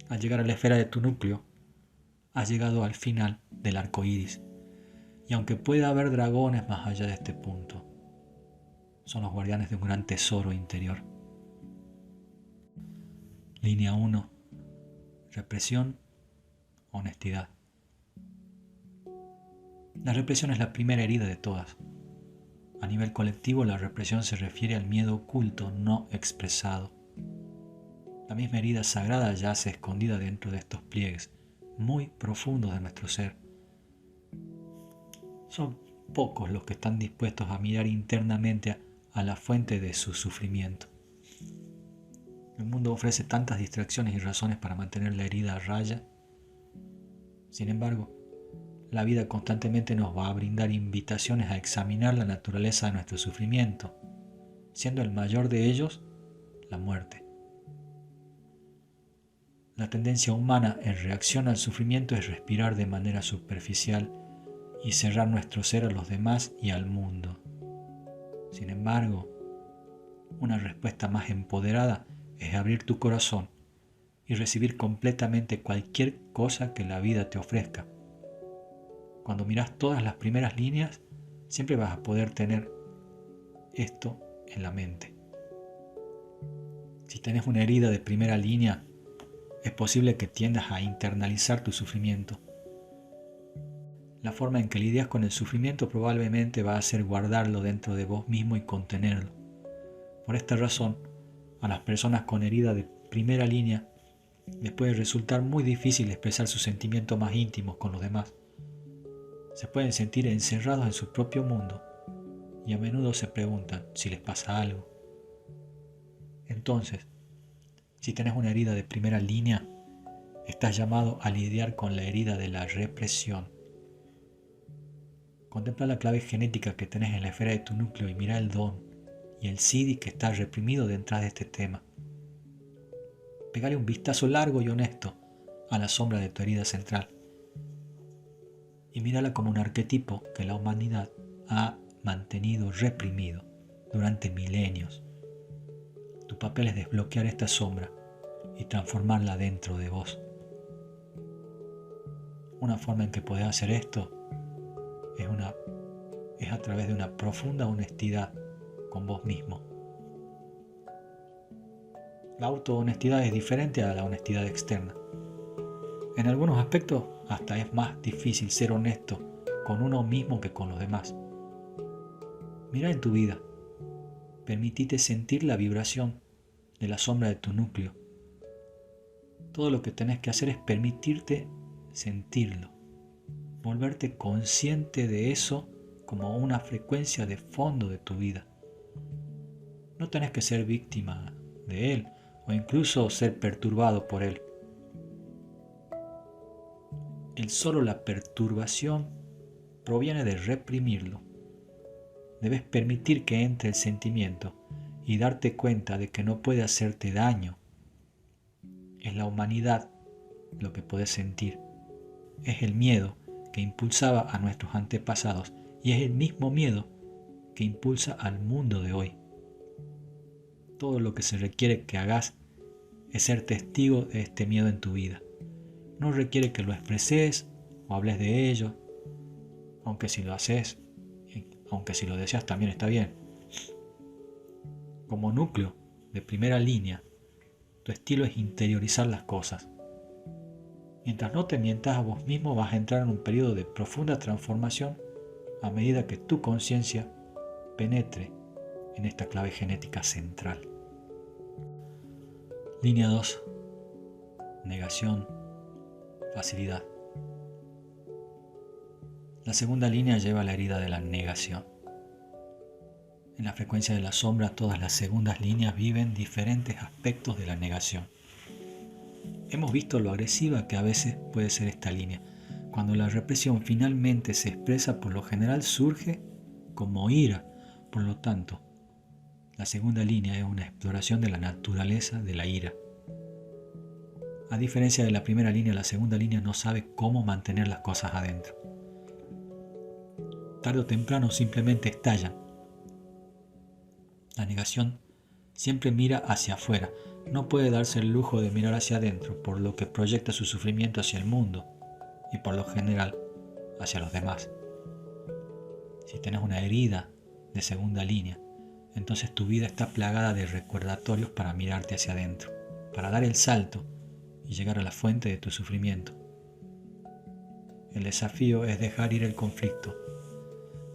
Al llegar a la esfera de tu núcleo, has llegado al final del arco iris, y aunque pueda haber dragones más allá de este punto, son los guardianes de un gran tesoro interior. Línea 1. Represión, honestidad. La represión es la primera herida de todas. A nivel colectivo, la represión se refiere al miedo oculto no expresado. La misma herida sagrada yace escondida dentro de estos pliegues, muy profundos de nuestro ser. Son pocos los que están dispuestos a mirar internamente a la fuente de su sufrimiento. El mundo ofrece tantas distracciones y razones para mantener la herida a raya. Sin embargo, la vida constantemente nos va a brindar invitaciones a examinar la naturaleza de nuestro sufrimiento, siendo el mayor de ellos la muerte. La tendencia humana en reacción al sufrimiento es respirar de manera superficial y cerrar nuestro ser a los demás y al mundo. Sin embargo, una respuesta más empoderada es abrir tu corazón y recibir completamente cualquier cosa que la vida te ofrezca. Cuando miras todas las primeras líneas, siempre vas a poder tener esto en la mente. Si tenés una herida de primera línea, es posible que tiendas a internalizar tu sufrimiento. La forma en que lidias con el sufrimiento probablemente va a ser guardarlo dentro de vos mismo y contenerlo. Por esta razón, a las personas con herida de primera línea les puede resultar muy difícil expresar sus sentimientos más íntimos con los demás. Se pueden sentir encerrados en su propio mundo y a menudo se preguntan si les pasa algo. Entonces, si tenés una herida de primera línea, estás llamado a lidiar con la herida de la represión. Contempla la clave genética que tenés en la esfera de tu núcleo y mira el don y el CD que está reprimido detrás de este tema. Pégale un vistazo largo y honesto a la sombra de tu herida central y mírala como un arquetipo que la humanidad ha mantenido reprimido durante milenios. Tu papel es desbloquear esta sombra y transformarla dentro de vos. Una forma en que podés hacer esto es a través de una profunda honestidad con vos mismo. La autohonestidad es diferente a la honestidad externa. En algunos aspectos hasta es más difícil ser honesto con uno mismo que con los demás. Mira en tu vida, permitite sentir la vibración de la sombra de tu núcleo. Todo lo que tenés que hacer es permitirte sentirlo, volverte consciente de eso como una frecuencia de fondo de tu vida. No tenés que ser víctima de él o incluso ser perturbado por él. Solo la perturbación proviene de reprimirlo. Debes permitir que entre el sentimiento y darte cuenta de que no puede hacerte daño. Es la humanidad lo que puedes sentir. Es el miedo que impulsaba a nuestros antepasados y es el mismo miedo que impulsa al mundo de hoy. Todo lo que se requiere que hagas es ser testigo de este miedo en tu vida. No requiere que lo expreses o hables de ello, aunque si lo haces, aunque si lo deseas también está bien. Como núcleo de primera línea, tu estilo es interiorizar las cosas. Mientras no te mientas a vos mismo, vas a entrar en un periodo de profunda transformación a medida que tu conciencia penetre en esta clave genética central. Línea 2. Negación, facilidad. La segunda línea lleva la herida de la negación. En la frecuencia de la sombra, todas las segundas líneas viven diferentes aspectos de la negación. Hemos visto lo agresiva que a veces puede ser esta línea. Cuando la represión finalmente se expresa, por lo general surge como ira. Por lo tanto, la segunda línea es una exploración de la naturaleza de la ira. A diferencia de la primera línea, la segunda línea no sabe cómo mantener las cosas adentro. Tarde o temprano simplemente estallan. La negación siempre mira hacia afuera, no puede darse el lujo de mirar hacia adentro, por lo que proyecta su sufrimiento hacia el mundo y por lo general hacia los demás. Si tienes una herida de segunda línea, entonces tu vida está plagada de recordatorios para mirarte hacia adentro, para dar el salto y llegar a la fuente de tu sufrimiento. El desafío es dejar ir el conflicto.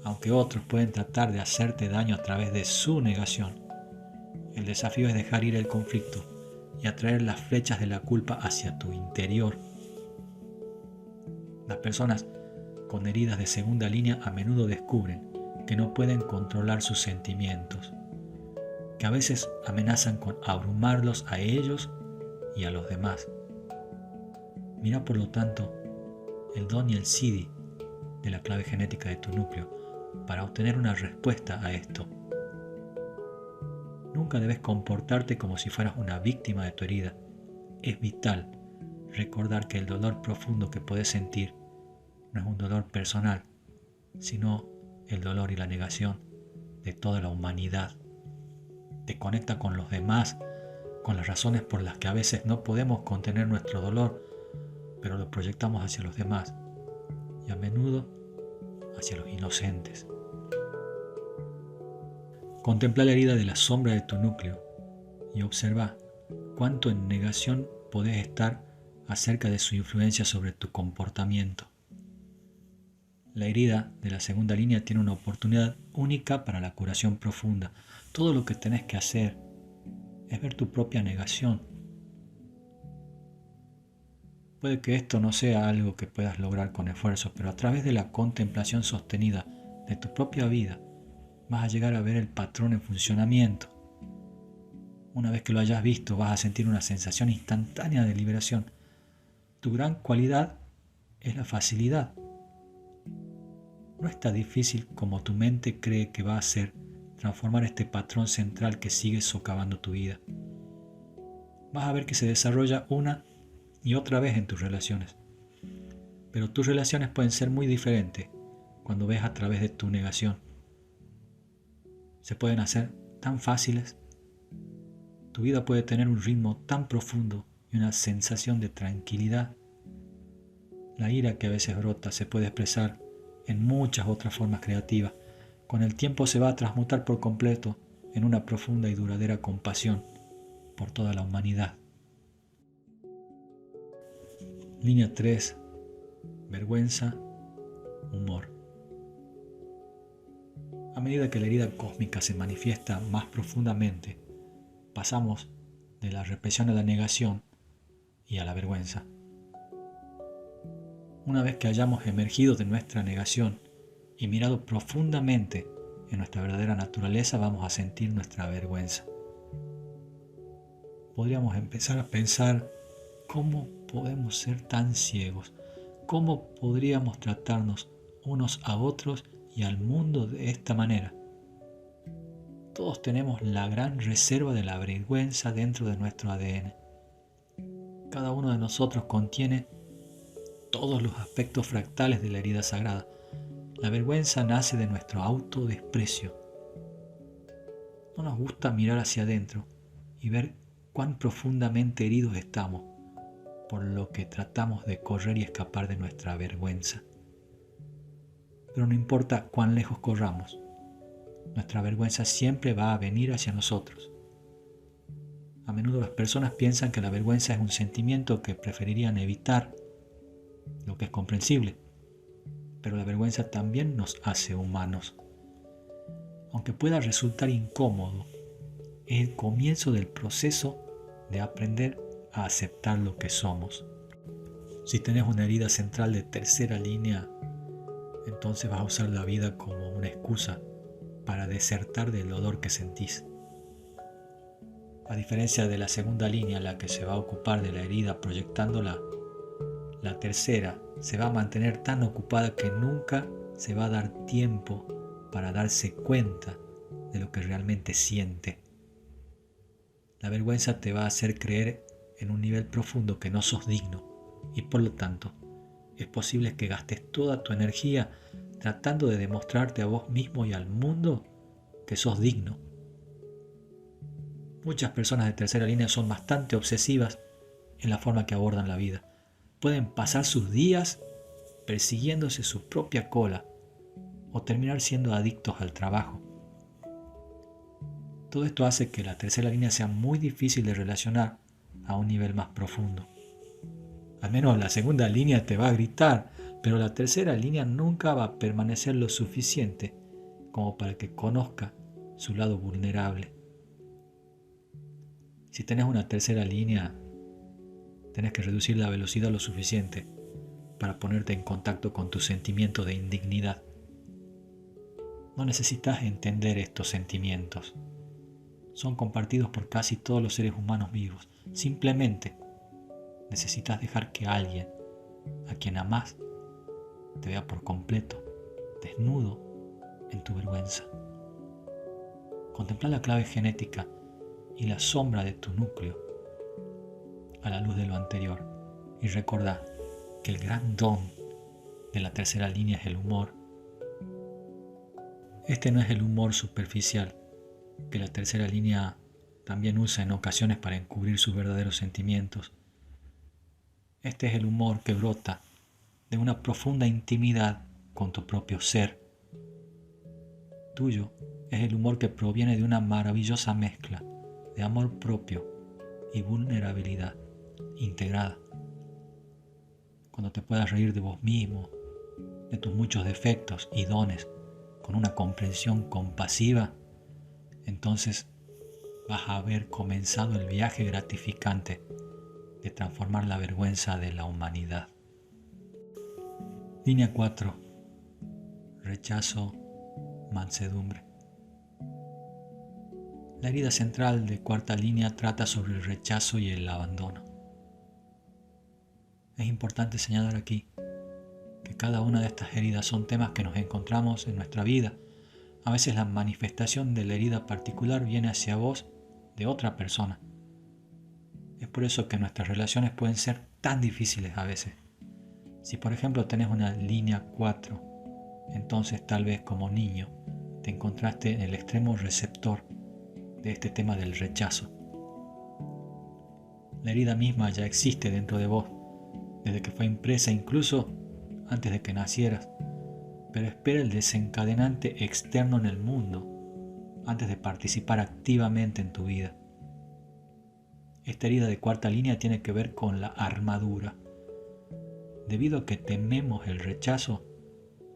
Aunque otros pueden tratar de hacerte daño a través de su negación, el desafío es dejar ir el conflicto y atraer las flechas de la culpa hacia tu interior. Las personas con heridas de segunda línea a menudo descubren que no pueden controlar sus sentimientos, que a veces amenazan con abrumarlos a ellos y a los demás. Mira por lo tanto el don y el SIDI de la clave genética de tu núcleo para obtener una respuesta a esto. Nunca debes comportarte como si fueras una víctima de tu herida. Es vital recordar que el dolor profundo que puedes sentir no es un dolor personal, sino el dolor y la negación de toda la humanidad. Te conecta con los demás, con las razones por las que a veces no podemos contener nuestro dolor, pero lo proyectamos hacia los demás y a menudo hacia los inocentes. Contempla la herida de la sombra de tu núcleo y observa cuánto en negación podés estar acerca de su influencia sobre tu comportamiento. La herida de la segunda línea tiene una oportunidad única para la curación profunda. Todo lo que tenés que hacer es ver tu propia negación. Puede que esto no sea algo que puedas lograr con esfuerzo, pero a través de la contemplación sostenida de tu propia vida, vas a llegar a ver el patrón en funcionamiento. Una vez que lo hayas visto, vas a sentir una sensación instantánea de liberación. Tu gran cualidad es la facilidad. No es tan difícil como tu mente cree que va a ser transformar este patrón central que sigue socavando tu vida. Vas a ver que se desarrolla una y otra vez en tus relaciones. Pero tus relaciones pueden ser muy diferentes cuando ves a través de tu negación. Se pueden hacer tan fáciles. Tu vida puede tener un ritmo tan profundo y una sensación de tranquilidad. La ira que a veces brota se puede expresar en muchas otras formas creativas. Con el tiempo se va a transmutar por completo en una profunda y duradera compasión por toda la humanidad. Línea 3. Vergüenza, humor. A medida que la herida cósmica se manifiesta más profundamente, pasamos de la represión a la negación y a la vergüenza. Una vez que hayamos emergido de nuestra negación y mirado profundamente en nuestra verdadera naturaleza, vamos a sentir nuestra vergüenza. Podríamos empezar a pensar cómo podemos ser tan ciegos, cómo podríamos tratarnos unos a otros y al mundo de esta manera. Todos tenemos la gran reserva de la vergüenza dentro de nuestro ADN. Cada uno de nosotros contiene todos los aspectos fractales de la herida sagrada. La vergüenza nace de nuestro autodesprecio. No nos gusta mirar hacia adentro y ver cuán profundamente heridos estamos, por lo que tratamos de correr y escapar de nuestra vergüenza. Pero no importa cuán lejos corramos, nuestra vergüenza siempre va a venir hacia nosotros. A menudo las personas piensan que la vergüenza es un sentimiento que preferirían evitar, lo que es comprensible, pero la vergüenza también nos hace humanos. Aunque pueda resultar incómodo, es el comienzo del proceso de aprender a aceptar lo que somos. Si tenés una herida central de tercera línea, entonces vas a usar la vida como una excusa para desertar del dolor que sentís. A diferencia de la segunda línea, la que se va a ocupar de la herida proyectándola, la tercera se va a mantener tan ocupada que nunca se va a dar tiempo para darse cuenta de lo que realmente siente. La vergüenza te va a hacer creer en un nivel profundo que no sos digno y por lo tanto es posible que gastes toda tu energía tratando de demostrarte a vos mismo y al mundo que sos digno. Muchas personas de tercera línea son bastante obsesivas en la forma que abordan la vida. Pueden pasar sus días persiguiéndose su propia cola o terminar siendo adictos al trabajo. Todo esto hace que la tercera línea sea muy difícil de relacionar a un nivel más profundo. Al menos la segunda línea te va a gritar, pero la tercera línea nunca va a permanecer lo suficiente como para que conozca su lado vulnerable. Si tenés una tercera línea, tenés que reducir la velocidad lo suficiente para ponerte en contacto con tu sentimiento de indignidad. No necesitas entender estos sentimientos. Son compartidos por casi todos los seres humanos vivos. Simplemente necesitas dejar que alguien, a quien amás, te vea por completo, desnudo en tu vergüenza. Contempla la clave genética y la sombra de tu núcleo a la luz de lo anterior y recordá que el gran don de la tercera línea es el humor. Este no es el humor superficial que la tercera línea también usa en ocasiones para encubrir sus verdaderos sentimientos. Este es el humor que brota de una profunda intimidad con tu propio ser. Tuyo es el humor que proviene de una maravillosa mezcla de amor propio y vulnerabilidad integrada. Cuando te puedas reír de vos mismo, de tus muchos defectos y dones, con una comprensión compasiva, entonces vas a haber comenzado el viaje gratificante de transformar la vergüenza de la humanidad. Línea 4. Rechazo, mansedumbre. La herida central de cuarta línea trata sobre el rechazo y el abandono. Es importante señalar aquí que cada una de estas heridas son temas que nos encontramos en nuestra vida. A veces la manifestación de la herida particular viene hacia vos de otra persona. Es por eso que nuestras relaciones pueden ser tan difíciles a veces. Si por ejemplo tenés una línea 4, entonces tal vez como niño te encontraste en el extremo receptor de este tema del rechazo. La herida misma ya existe dentro de vos, desde que fue impresa incluso antes de que nacieras, pero espera el desencadenante externo en el mundo antes de participar activamente en tu vida. Esta herida de cuarta línea tiene que ver con la armadura. Debido a que tememos el rechazo,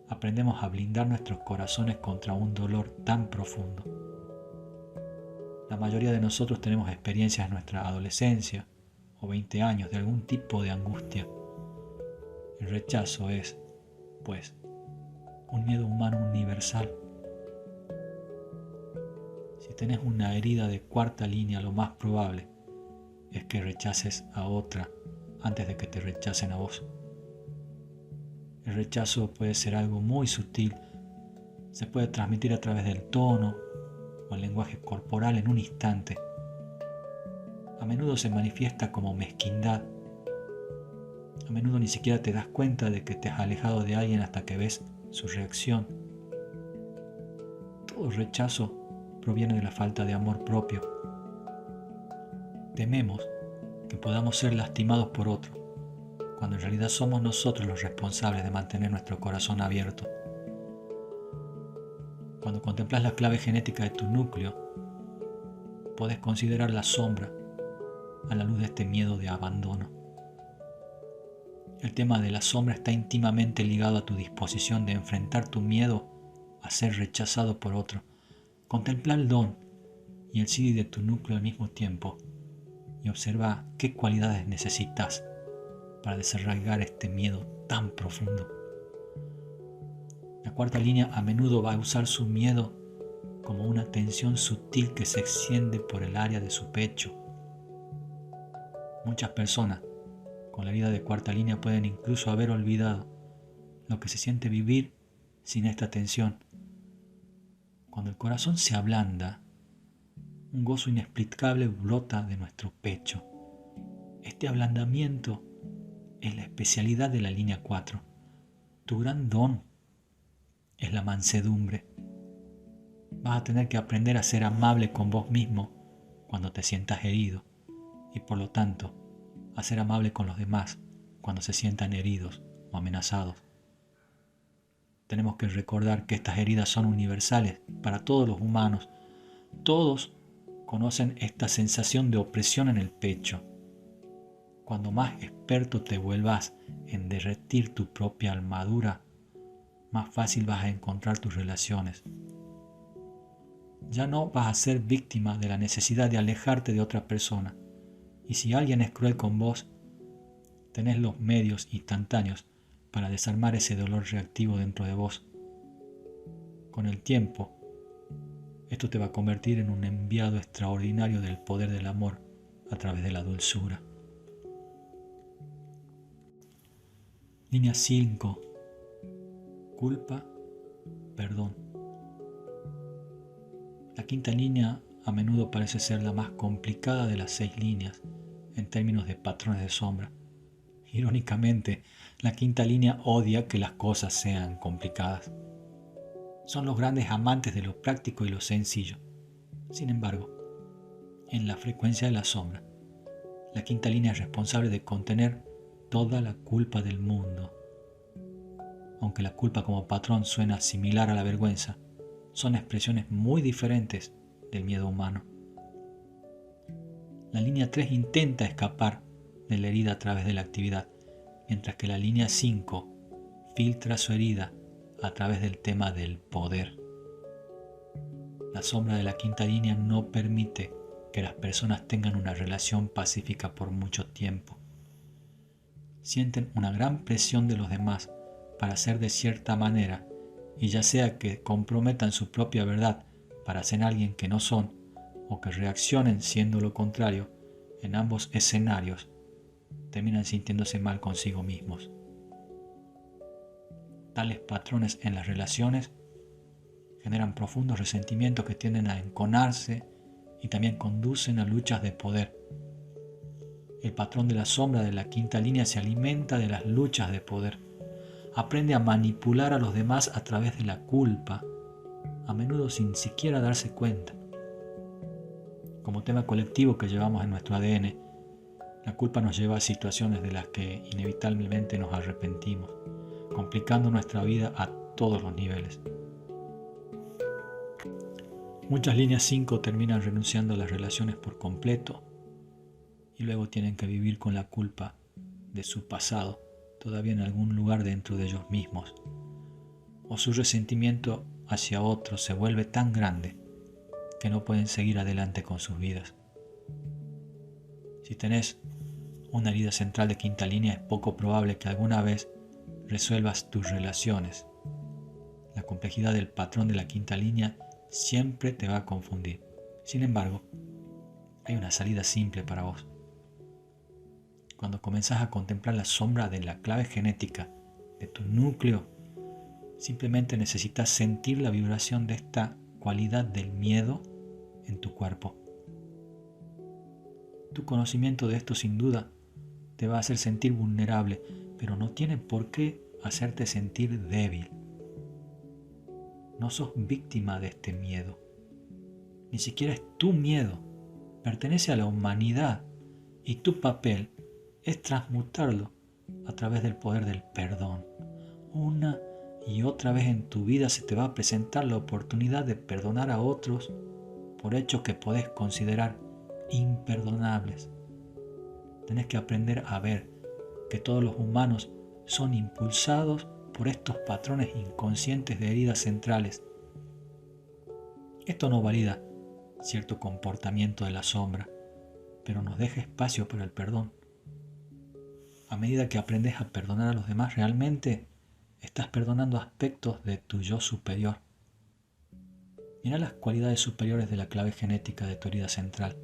aprendemos a blindar nuestros corazones contra un dolor tan profundo. La mayoría de nosotros tenemos experiencias en nuestra adolescencia o 20 años de algún tipo de angustia. El rechazo es, pues, un miedo humano universal. Si tenés una herida de cuarta línea, lo más probable es que rechaces a otra antes de que te rechacen a vos. El rechazo puede ser algo muy sutil, se puede transmitir a través del tono o el lenguaje corporal en un instante. A menudo se manifiesta como mezquindad. A menudo ni siquiera te das cuenta de que te has alejado de alguien hasta que ves su reacción. Todo rechazo proviene de la falta de amor propio. Tememos que podamos ser lastimados por otro, cuando en realidad somos nosotros los responsables de mantener nuestro corazón abierto. Cuando contemplas la clave genética de tu núcleo, podés considerar la sombra a la luz de este miedo de abandono. El tema de la sombra está íntimamente ligado a tu disposición de enfrentar tu miedo a ser rechazado por otro. Contempla el don y el sí de tu núcleo al mismo tiempo y observa qué cualidades necesitas para desarraigar este miedo tan profundo. La cuarta línea a menudo va a usar su miedo como una tensión sutil que se extiende por el área de su pecho. Muchas personas con la herida de cuarta línea pueden incluso haber olvidado lo que se siente vivir sin esta tensión. Cuando el corazón se ablanda, un gozo inexplicable brota de nuestro pecho. Este ablandamiento es la especialidad de la línea 4. Tu gran don es la mansedumbre. Vas a tener que aprender a ser amable con vos mismo cuando te sientas herido y por lo tanto a ser amable con los demás cuando se sientan heridos o amenazados. Tenemos que recordar que estas heridas son universales para todos los humanos. Todos conocen esta sensación de opresión en el pecho. Cuando más experto te vuelvas en derretir tu propia armadura, más fácil vas a encontrar tus relaciones. Ya no vas a ser víctima de la necesidad de alejarte de otra persona. Y si alguien es cruel con vos, tenés los medios instantáneos para desarmar ese dolor reactivo dentro de vos. Con el tiempo, esto te va a convertir en un enviado extraordinario del poder del amor a través de la dulzura. Línea 5. Culpa, perdón. La quinta línea a menudo parece ser la más complicada de las 6 líneas en términos de patrones de sombra. Irónicamente, la quinta línea odia que las cosas sean complicadas. Son los grandes amantes de lo práctico y lo sencillo. Sin embargo, en la frecuencia de la sombra, la quinta línea es responsable de contener toda la culpa del mundo. Aunque la culpa como patrón suena similar a la vergüenza, son expresiones muy diferentes del miedo humano. La línea 3 intenta escapar de la herida a través de la actividad, mientras que la línea 5 filtra su herida a través del tema del poder. La sombra de la quinta línea no permite que las personas tengan una relación pacífica por mucho tiempo. Sienten una gran presión de los demás para ser de cierta manera, y ya sea que comprometan su propia verdad para ser alguien que no son, o que reaccionen siendo lo contrario, en ambos escenarios terminan sintiéndose mal consigo mismos. Tales patrones en las relaciones generan profundos resentimientos que tienden a enconarse y también conducen a luchas de poder. El patrón de la sombra de la quinta línea se alimenta de las luchas de poder. Aprende a manipular a los demás a través de la culpa, a menudo sin siquiera darse cuenta. Como tema colectivo que llevamos en nuestro ADN, la culpa nos lleva a situaciones de las que inevitablemente nos arrepentimos, complicando nuestra vida a todos los niveles. Muchas líneas 5 terminan renunciando a las relaciones por completo y luego tienen que vivir con la culpa de su pasado todavía en algún lugar dentro de ellos mismos, o su resentimiento hacia otros se vuelve tan grande que no pueden seguir adelante con sus vidas. Si tenés una herida central de quinta línea, es poco probable que alguna vez resuelvas tus relaciones. La complejidad del patrón de la quinta línea siempre te va a confundir. Sin embargo, hay una salida simple para vos. Cuando comenzás a contemplar la sombra de la clave genética de tu núcleo, simplemente necesitas sentir la vibración de esta cualidad del miedo en tu cuerpo. Tu conocimiento de esto sin duda te va a hacer sentir vulnerable, pero no tiene por qué hacerte sentir débil. No sos víctima de este miedo. Ni siquiera es tu miedo. Pertenece a la humanidad y tu papel es transmutarlo a través del poder del perdón. Una y otra vez en tu vida se te va a presentar la oportunidad de perdonar a otros por hechos que podés considerar imperdonables. Tenés que aprender a ver que todos los humanos son impulsados por estos patrones inconscientes de heridas centrales. Esto no valida cierto comportamiento de la sombra, pero nos deja espacio para el perdón. A medida que aprendes a perdonar a los demás, realmente estás perdonando aspectos de tu yo superior. Mira las cualidades superiores de la clave genética de tu herida central.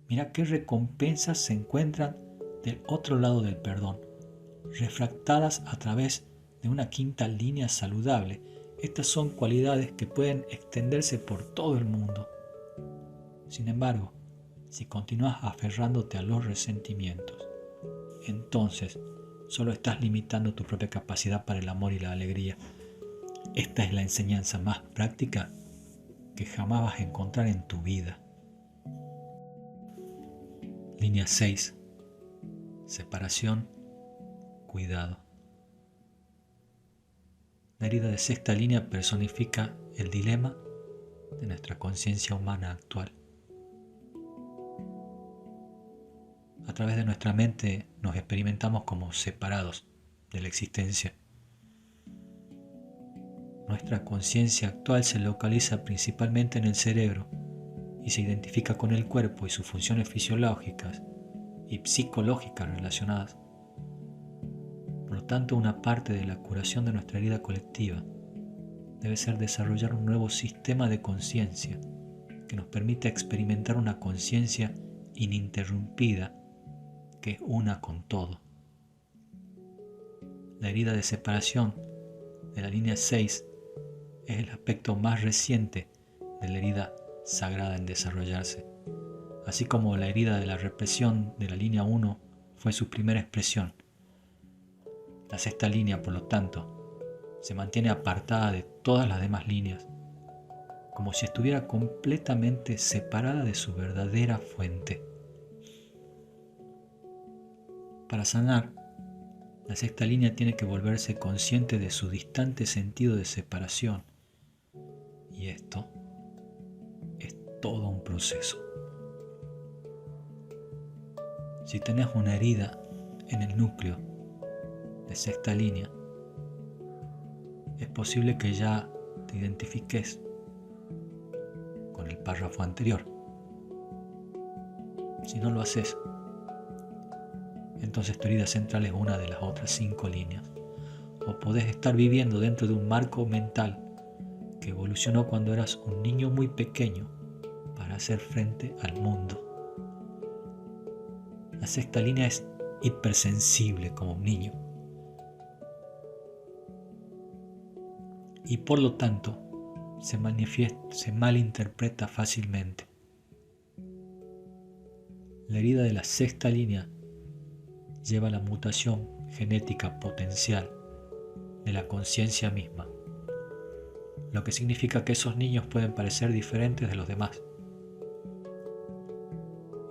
Mira qué recompensas se encuentran del otro lado del perdón, refractadas a través de una quinta línea saludable. Estas son cualidades que pueden extenderse por todo el mundo. Sin embargo, si continúas aferrándote a los resentimientos, entonces solo estás limitando tu propia capacidad para el amor y la alegría. Esta es la enseñanza más práctica que jamás vas a encontrar en tu vida. Línea 6. Separación, cuidado. La herida de sexta línea personifica el dilema de nuestra conciencia humana actual. A través de nuestra mente nos experimentamos como separados de la existencia. Nuestra conciencia actual se localiza principalmente en el cerebro y se identifica con el cuerpo y sus funciones fisiológicas y psicológicas relacionadas. Por lo tanto, una parte de la curación de nuestra herida colectiva debe ser desarrollar un nuevo sistema de conciencia que nos permita experimentar una conciencia ininterrumpida que es una con todo. La herida de separación de la línea 6 es el aspecto más reciente de la herida sagrada en desarrollarse, así como la herida de la represión de la línea 1 fue su primera expresión. La sexta línea, por lo tanto, se mantiene apartada de todas las demás líneas, como si estuviera completamente separada de su verdadera fuente. Para sanar, la sexta línea tiene que volverse consciente de su distante sentido de separación, y esto es todo un proceso. Si tenés una herida en el núcleo de sexta línea, es posible que ya te identifiques con el párrafo anterior. Si no lo haces, entonces tu herida central es una de las otras 5 líneas, o podés estar viviendo dentro de un marco mental que evolucionó cuando eras un niño muy pequeño para hacer frente al mundo. La sexta línea es hipersensible como un niño, y por lo tanto se malinterpreta fácilmente. La herida de la sexta línea lleva la mutación genética potencial de la conciencia misma, lo que significa que esos niños pueden parecer diferentes de los demás.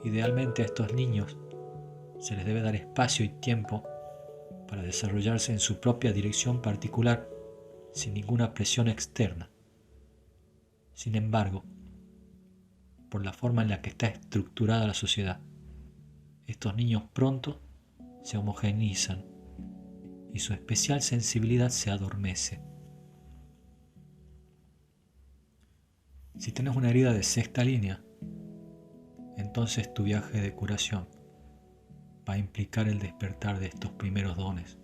Idealmente a estos niños se les debe dar espacio y tiempo para desarrollarse en su propia dirección particular sin ninguna presión externa. Sin embargo, por la forma en la que está estructurada la sociedad, estos niños pronto se homogeneizan y su especial sensibilidad se adormece. Si tienes una herida de sexta línea, entonces tu viaje de curación va a implicar el despertar de estos primeros dones.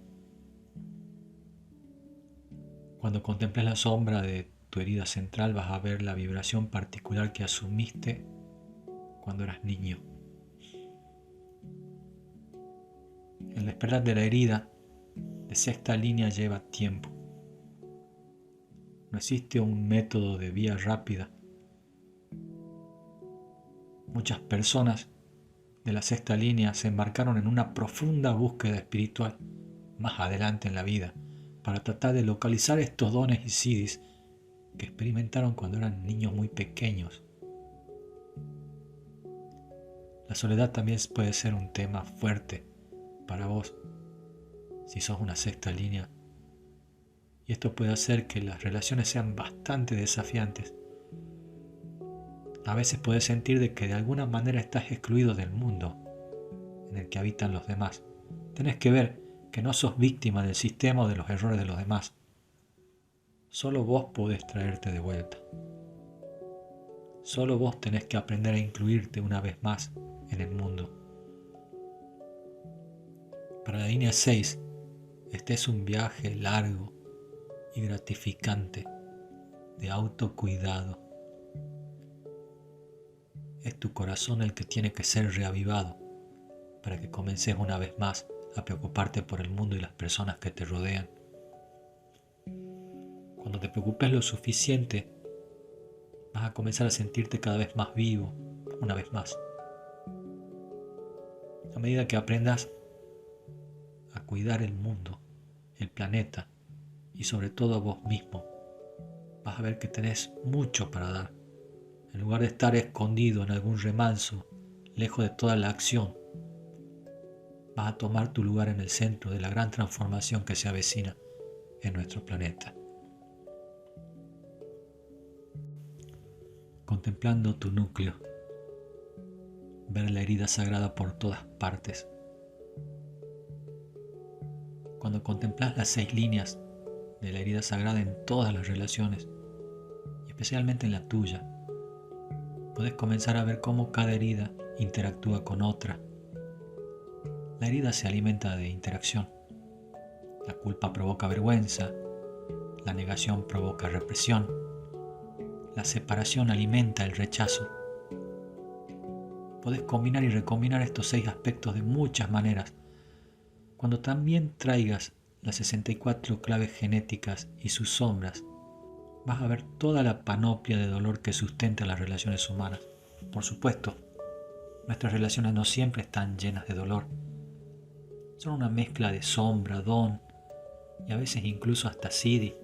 Cuando contemples la sombra de tu herida central, vas a ver la vibración particular que asumiste cuando eras niño. El despertar de la herida de sexta línea lleva tiempo. No existe un método de vía rápida. Muchas personas de la sexta línea se embarcaron en una profunda búsqueda espiritual más adelante en la vida para tratar de localizar estos dones y siddhis que experimentaron cuando eran niños muy pequeños. La soledad también puede ser un tema fuerte para vos si sos una sexta línea, y esto puede hacer que las relaciones sean bastante desafiantes. A veces puedes sentir de que de alguna manera estás excluido del mundo en el que habitan los demás. Tenés que ver que no sos víctima del sistema o de los errores de los demás. Solo vos podés traerte de vuelta. Solo vos tenés que aprender a incluirte una vez más en el mundo. Para la línea 6, este es un viaje largo y gratificante de autocuidado. Es tu corazón el que tiene que ser reavivado para que comences una vez más a preocuparte por el mundo y las personas que te rodean. Cuando te preocupes lo suficiente, vas a comenzar a sentirte cada vez más vivo, una vez más. A medida que aprendas a cuidar el mundo, el planeta y sobre todo a vos mismo, vas a ver que tenés mucho para dar. En lugar de estar escondido en algún remanso, lejos de toda la acción, vas a tomar tu lugar en el centro de la gran transformación que se avecina en nuestro planeta. Contemplando tu núcleo, ver la herida sagrada por todas partes. Cuando contemplas las 6 líneas de la herida sagrada en todas las relaciones, y especialmente en la tuya, puedes comenzar a ver cómo cada herida interactúa con otra. La herida se alimenta de interacción. La culpa provoca vergüenza, la negación provoca represión, la separación alimenta el rechazo. Podés combinar y recombinar estos 6 aspectos de muchas maneras. Cuando también traigas las 64 claves genéticas y sus sombras, vas a ver toda la panoplia de dolor que sustenta las relaciones humanas. Por supuesto, nuestras relaciones no siempre están llenas de dolor. Son una mezcla de sombra, don y a veces incluso hasta siddhi.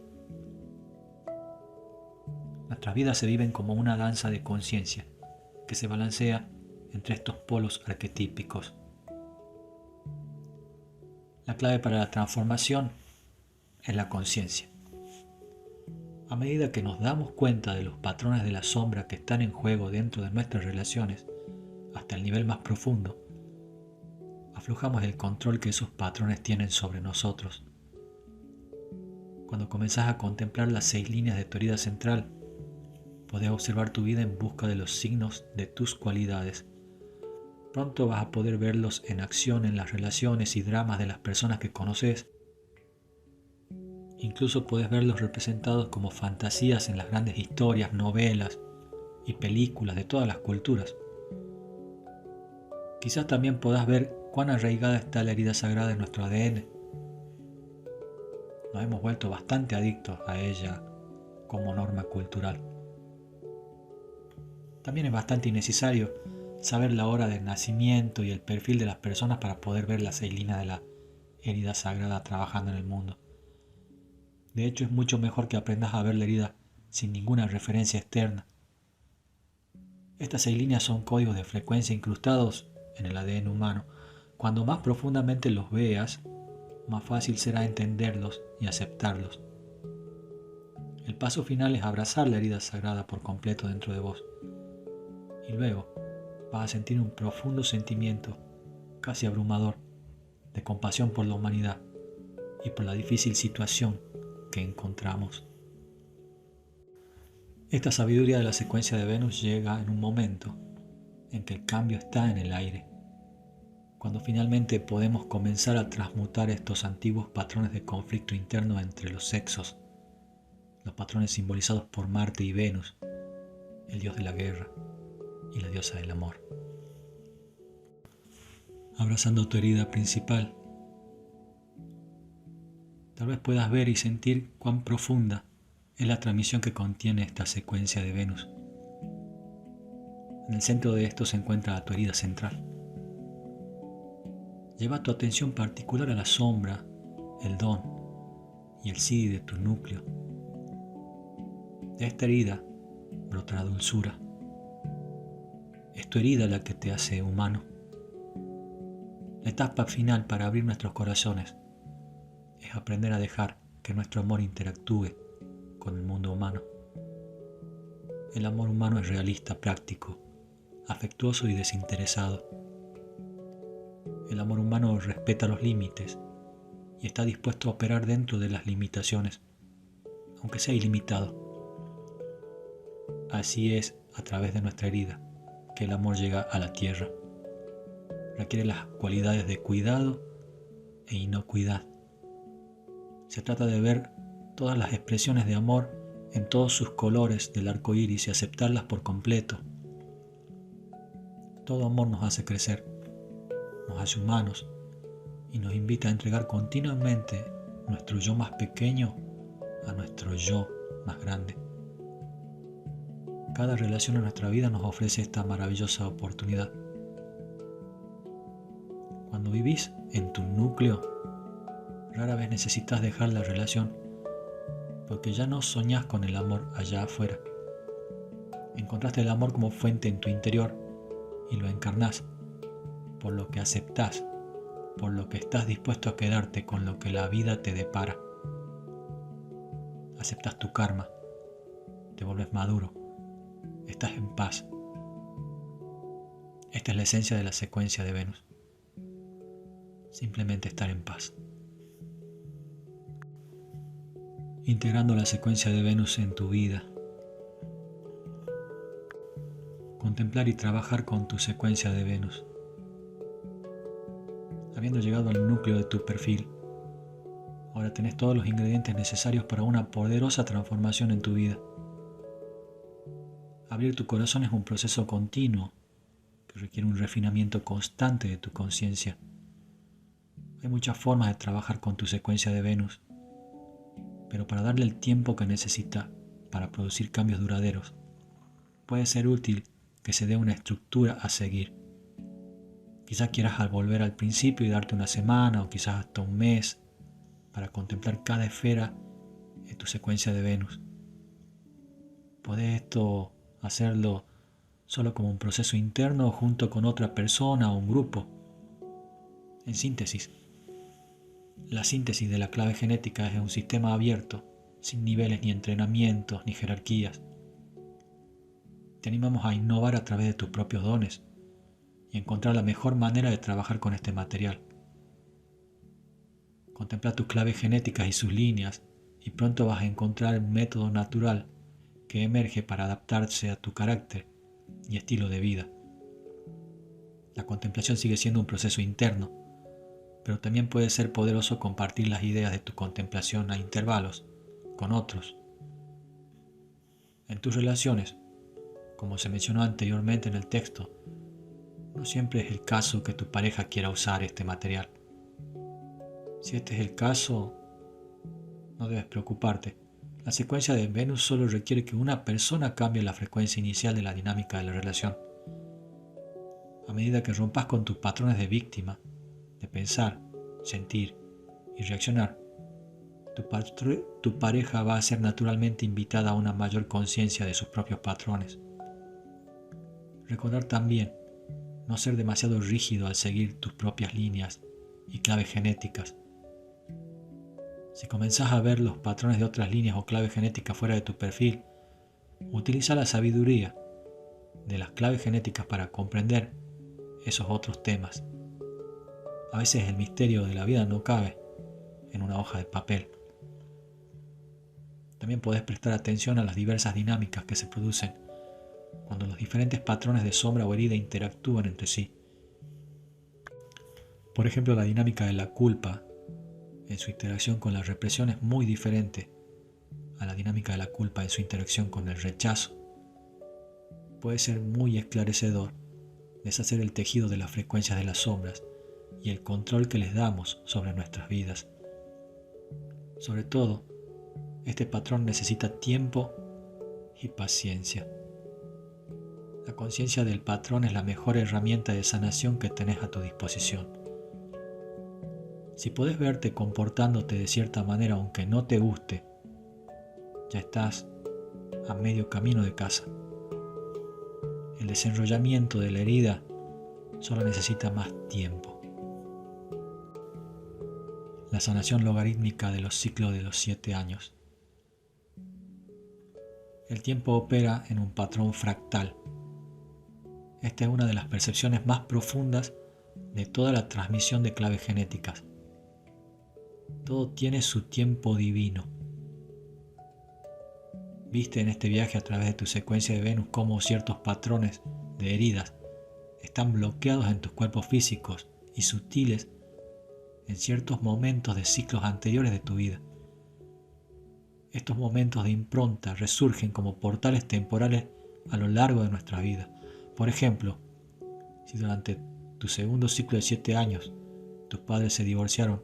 Nuestras vidas se viven como una danza de conciencia que se balancea entre estos polos arquetípicos. La clave para la transformación es la conciencia. A medida que nos damos cuenta de los patrones de la sombra que están en juego dentro de nuestras relaciones, hasta el nivel más profundo, aflojamos el control que esos patrones tienen sobre nosotros. Cuando comenzás a contemplar las 6 líneas de tu herida central, podés observar tu vida en busca de los signos de tus cualidades. Pronto vas a poder verlos en acción en las relaciones y dramas de las personas que conoces. Incluso podés verlos representados como fantasías en las grandes historias, novelas y películas de todas las culturas. Quizás también podás ver cuán arraigada está la herida sagrada en nuestro ADN. Nos hemos vuelto bastante adictos a ella como norma cultural. También es bastante innecesario saber la hora de nacimiento y el perfil de las personas para poder ver las 6 líneas de la herida sagrada trabajando en el mundo. De hecho, es mucho mejor que aprendas a ver la herida sin ninguna referencia externa. Estas 6 líneas son códigos de frecuencia incrustados en el ADN humano. Cuando más profundamente los veas, más fácil será entenderlos y aceptarlos. El paso final es abrazar la herida sagrada por completo dentro de vos. Y luego vas a sentir un profundo sentimiento, casi abrumador, de compasión por la humanidad y por la difícil situación que encontramos. Esta sabiduría de la secuencia de Venus llega en un momento en que el cambio está en el aire, cuando finalmente podemos comenzar a transmutar estos antiguos patrones de conflicto interno entre los sexos, los patrones simbolizados por Marte y Venus, el dios de la guerra y la diosa del amor. Abrazando tu herida principal, tal vez puedas ver y sentir cuán profunda es la transmisión que contiene esta secuencia de Venus. En el centro de esto se encuentra tu herida central. Lleva tu atención particular a la sombra, el don y el siddhi de tu núcleo. De esta herida brotará dulzura. Es tu herida la que te hace humano. La etapa final para abrir nuestros corazones es aprender a dejar que nuestro amor interactúe con el mundo humano. El amor humano es realista, práctico, afectuoso y desinteresado. El amor humano respeta los límites y está dispuesto a operar dentro de las limitaciones, aunque sea ilimitado. Así es a través de nuestra herida que el amor llega a la tierra. Requiere las cualidades de cuidado e inocuidad. Se trata de ver todas las expresiones de amor en todos sus colores del arco iris y aceptarlas por completo. Todo amor nos hace crecer, nos hace humanos y nos invita a entregar continuamente nuestro yo más pequeño a nuestro yo más grande. Cada relación en nuestra vida nos ofrece esta maravillosa oportunidad. Cuando vivís en tu núcleo, rara vez necesitas dejar la relación, porque ya no soñás con el amor allá afuera. Encontraste el amor como fuente en tu interior y lo encarnás, por lo que aceptás, por lo que estás dispuesto a quedarte con lo que la vida te depara. Aceptas tu karma, te vuelves maduro, estás en paz. Esta es la esencia de la secuencia de Venus. Simplemente estar en paz. Integrando la secuencia de Venus en tu vida. Contemplar y trabajar con tu secuencia de Venus. Habiendo llegado al núcleo de tu perfil, Ahora tenés todos los ingredientes necesarios para una poderosa transformación en tu vida. Abrir tu corazón es un proceso continuo que requiere un refinamiento constante de tu conciencia. Hay muchas formas de trabajar con tu secuencia de Venus, pero para darle el tiempo que necesita para producir cambios duraderos, puede ser útil que se dé una estructura a seguir. Quizás quieras volver al principio y darte una semana o quizás hasta un mes para contemplar cada esfera de tu secuencia de Venus. Podés esto hacerlo solo como un proceso interno o junto con otra persona o un grupo. En síntesis, la síntesis de la clave genética es un sistema abierto, sin niveles ni entrenamientos ni jerarquías. Te animamos a innovar a través de tus propios dones y encontrar la mejor manera de trabajar con este material. Contempla tus claves genéticas y sus líneas y pronto vas a encontrar un método natural que emerge para adaptarse a tu carácter y estilo de vida. La contemplación sigue siendo un proceso interno, pero también puede ser poderoso compartir las ideas de tu contemplación a intervalos con otros. En tus relaciones, como se mencionó anteriormente en el texto, no siempre es el caso que tu pareja quiera usar este material. Si este es el caso, no debes preocuparte. La secuencia de Venus solo requiere que una persona cambie la frecuencia inicial de la dinámica de la relación. A medida que rompas con tus patrones de víctima, de pensar, sentir y reaccionar, tu pareja va a ser naturalmente invitada a una mayor conciencia de sus propios patrones. Recordar también no ser demasiado rígido al seguir tus propias líneas y claves genéticas. Si comenzás a ver los patrones de otras líneas o claves genéticas fuera de tu perfil, utiliza la sabiduría de las claves genéticas para comprender esos otros temas. A veces el misterio de la vida no cabe en una hoja de papel. También podés prestar atención a las diversas dinámicas que se producen cuando los diferentes patrones de sombra o herida interactúan entre sí. Por ejemplo, la dinámica de la culpa en su interacción con la represión es muy diferente a la dinámica de la culpa en su interacción con el rechazo. Puede ser muy esclarecedor deshacer el tejido de las frecuencias de las sombras y el control que les damos sobre nuestras vidas. Sobre todo, este patrón necesita tiempo y paciencia. La conciencia del patrón es la mejor herramienta de sanación que tenés a tu disposición. Si podés verte comportándote de cierta manera aunque no te guste, ya estás a medio camino de casa. El desenrollamiento de la herida solo necesita más tiempo. La sanación logarítmica de los ciclos de los 7 años. El tiempo opera en un patrón fractal. Esta es una de las percepciones más profundas de toda la transmisión de claves genéticas. Todo tiene su tiempo divino. Viste en este viaje a través de tu secuencia de Venus cómo ciertos patrones de heridas están bloqueados en tus cuerpos físicos y sutiles en ciertos momentos de ciclos anteriores de tu vida. Estos momentos de impronta resurgen como portales temporales a lo largo de nuestra vida. Por ejemplo, si durante tu segundo ciclo de 7 años tus padres se divorciaron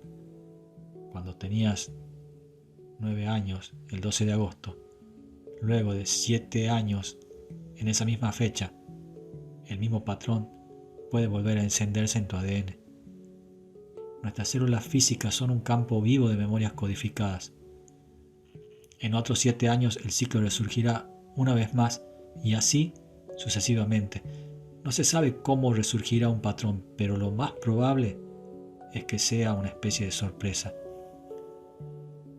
cuando tenías 9 años, el 12 de agosto, luego de 7 años en esa misma fecha, el mismo patrón puede volver a encenderse en tu ADN. Nuestras células físicas son un campo vivo de memorias codificadas. En otros 7 años el ciclo resurgirá una vez más y así sucesivamente. No se sabe cómo resurgirá un patrón, pero lo más probable es que sea una especie de sorpresa.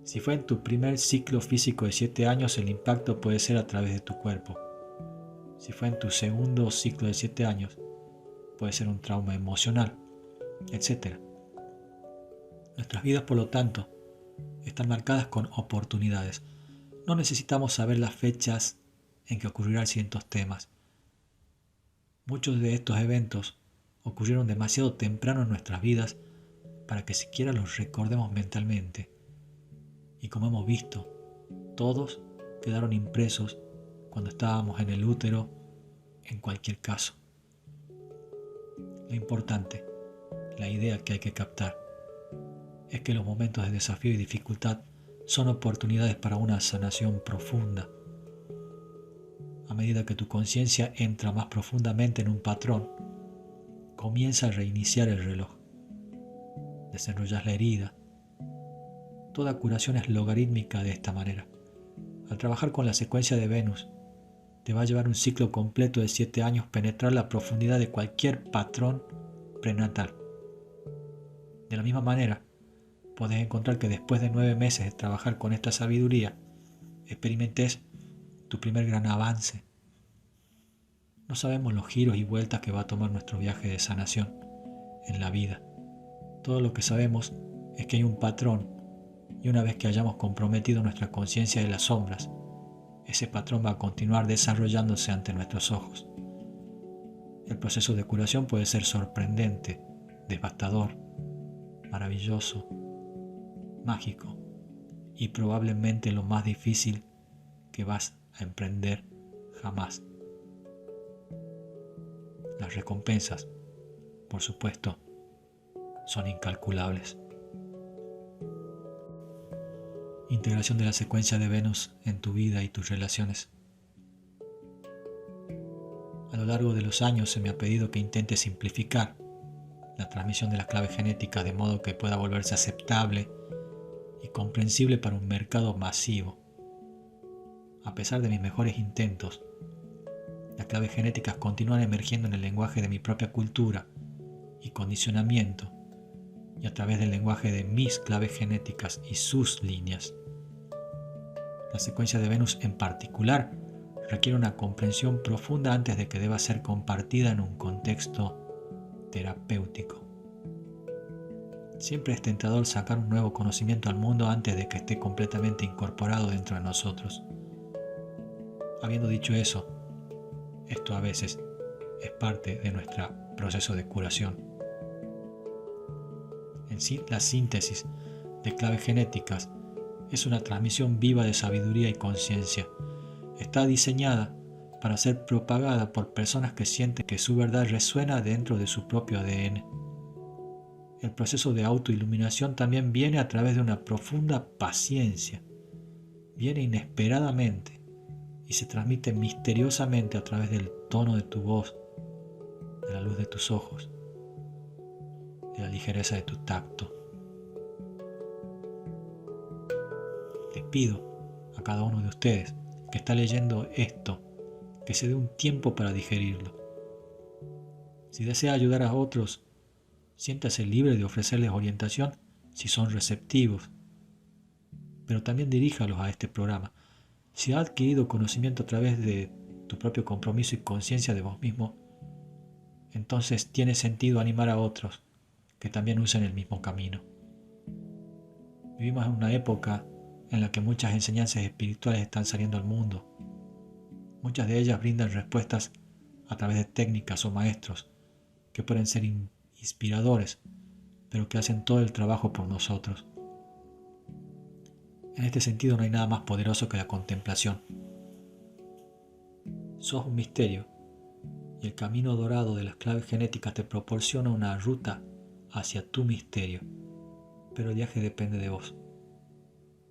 Si fue en tu primer ciclo físico de 7 años, el impacto puede ser a través de tu cuerpo. Si fue en tu segundo ciclo de 7 años, puede ser un trauma emocional, etc. Nuestras vidas, por lo tanto, están marcadas con oportunidades. No necesitamos saber las fechas en que ocurrirán ciertos temas. Muchos de estos eventos ocurrieron demasiado temprano en nuestras vidas para que siquiera los recordemos mentalmente. Y como hemos visto, todos quedaron impresos cuando estábamos en el útero en cualquier caso. Lo importante, la idea que hay que captar, es que los momentos de desafío y dificultad son oportunidades para una sanación profunda. A medida que tu conciencia entra más profundamente en un patrón, comienza a reiniciar el reloj. Desenrollas la herida. Toda curación es logarítmica de esta manera. Al trabajar con la secuencia de Venus, te va a llevar un ciclo completo de 7 años penetrar la profundidad de cualquier patrón prenatal. De la misma manera, puedes encontrar que después de 9 meses de trabajar con esta sabiduría, experimentes tu primer gran avance. No sabemos los giros y vueltas que va a tomar nuestro viaje de sanación en la vida. Todo lo que sabemos es que hay un patrón, y una vez que hayamos comprometido nuestra conciencia de las sombras, ese patrón va a continuar desarrollándose ante nuestros ojos. El proceso de curación puede ser sorprendente, devastador, maravilloso, mágico y probablemente lo más difícil que vas a emprender jamás. Las recompensas, por supuesto, son incalculables. Integración de la secuencia de Venus en tu vida y tus relaciones. A lo largo de los años se me ha pedido que intente simplificar la transmisión de las claves genéticas de modo que pueda volverse aceptable y comprensible para un mercado masivo. A pesar de mis mejores intentos, las claves genéticas continúan emergiendo en el lenguaje de mi propia cultura y condicionamiento y a través del lenguaje de mis claves genéticas y sus líneas. La secuencia de Venus en particular requiere una comprensión profunda antes de que deba ser compartida en un contexto terapéutico. Siempre es tentador sacar un nuevo conocimiento al mundo antes de que esté completamente incorporado dentro de nosotros. Habiendo dicho eso, esto a veces es parte de nuestro proceso de curación. En sí, la síntesis de claves genéticas es una transmisión viva de sabiduría y conciencia. Está diseñada para ser propagada por personas que sienten que su verdad resuena dentro de su propio ADN. El proceso de autoiluminación también viene a través de una profunda paciencia. Viene inesperadamente y se transmite misteriosamente a través del tono de tu voz, de la luz de tus ojos, de la ligereza de tu tacto. Les pido a cada uno de ustedes que está leyendo esto, que se dé un tiempo para digerirlo. Si desea ayudar a otros, siéntase libre de ofrecerles orientación si son receptivos, pero también diríjalos a este programa. Si has adquirido conocimiento a través de tu propio compromiso y conciencia de vos mismo, entonces tiene sentido animar a otros que también usen el mismo camino. Vivimos en una época en la que muchas enseñanzas espirituales están saliendo al mundo. Muchas de ellas brindan respuestas a través de técnicas o maestros que pueden ser inspiradores, pero que hacen todo el trabajo por nosotros. En este sentido no hay nada más poderoso que la contemplación. Sos un misterio y el camino dorado de las claves genéticas te proporciona una ruta hacia tu misterio, pero el viaje depende de vos.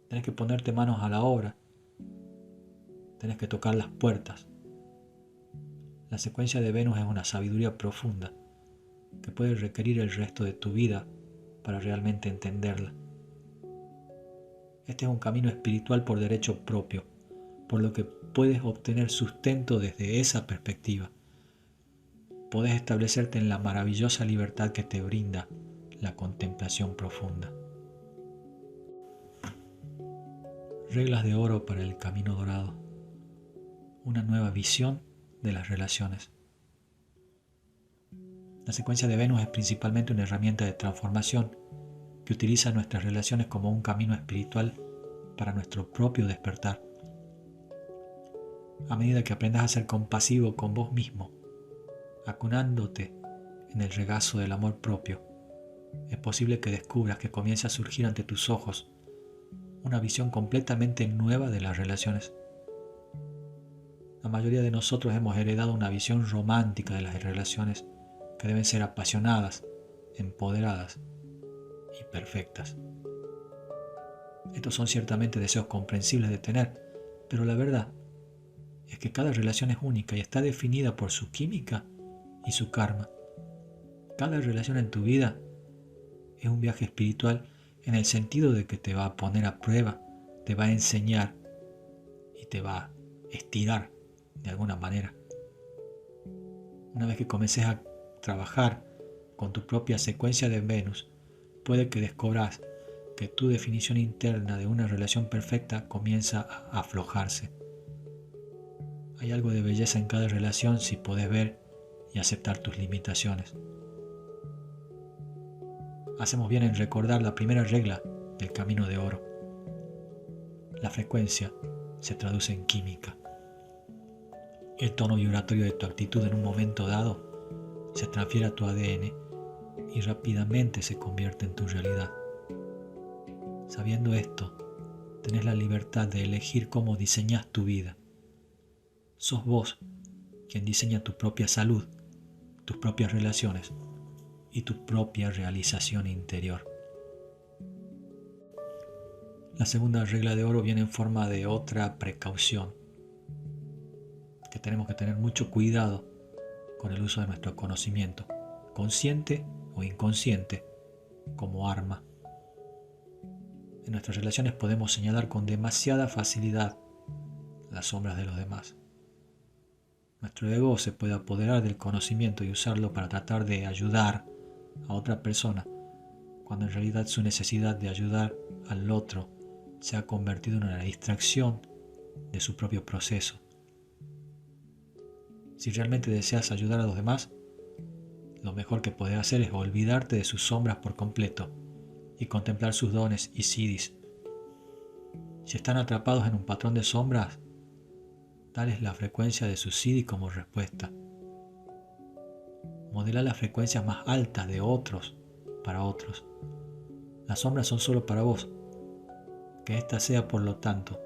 Tenés que ponerte manos a la obra, tenés que tocar las puertas. La secuencia de Venus es una sabiduría profunda que puede requerir el resto de tu vida para realmente entenderla. Este es un camino espiritual por derecho propio, por lo que puedes obtener sustento desde esa perspectiva. Podés establecerte en la maravillosa libertad que te brinda la contemplación profunda. Reglas de oro para el camino dorado. Una nueva visión de las relaciones. La secuencia de Venus es principalmente una herramienta de transformación que utiliza nuestras relaciones como un camino espiritual para nuestro propio despertar. A medida que aprendas a ser compasivo con vos mismo, acunándote en el regazo del amor propio, es posible que descubras que comience a surgir ante tus ojos una visión completamente nueva de las relaciones. La mayoría de nosotros hemos heredado una visión romántica de las relaciones que deben ser apasionadas, empoderadas y perfectas. Estos son ciertamente deseos comprensibles de tener, pero la verdad es que cada relación es única y está definida por su química y su karma. Cada relación en tu vida es un viaje espiritual en el sentido de que te va a poner a prueba, te va a enseñar y te va a estirar de alguna manera. Una vez que comiences a trabajar con tu propia secuencia de Venus, puede que descubras que tu definición interna de una relación perfecta comienza a aflojarse. Hay algo de belleza en cada relación si puedes ver y aceptar tus limitaciones. Hacemos bien en recordar la primera regla del camino de oro. La frecuencia se traduce en química. El tono vibratorio de tu actitud en un momento dado se transfiere a tu ADN y rápidamente se convierte en tu realidad. Sabiendo esto, tenés la libertad de elegir cómo diseñas tu vida. Sos vos quien diseña tu propia salud, tus propias relaciones y tu propia realización interior. La segunda regla de oro viene en forma de otra precaución, que tenemos que tener mucho cuidado con el uso de nuestro conocimiento, consciente o inconsciente, como arma. En nuestras relaciones podemos señalar con demasiada facilidad las sombras de los demás. Nuestro ego se puede apoderar del conocimiento y usarlo para tratar de ayudar a otra persona, cuando en realidad su necesidad de ayudar al otro se ha convertido en una distracción de su propio proceso. Si realmente deseas ayudar a los demás, lo mejor que podés hacer es olvidarte de sus sombras por completo y contemplar sus dones y siddhis. Si están atrapados en un patrón de sombras, dales la frecuencia de su siddhi como respuesta. Modela las frecuencias más altas de otros para otros. Las sombras son solo para vos. Que esta sea, por lo tanto,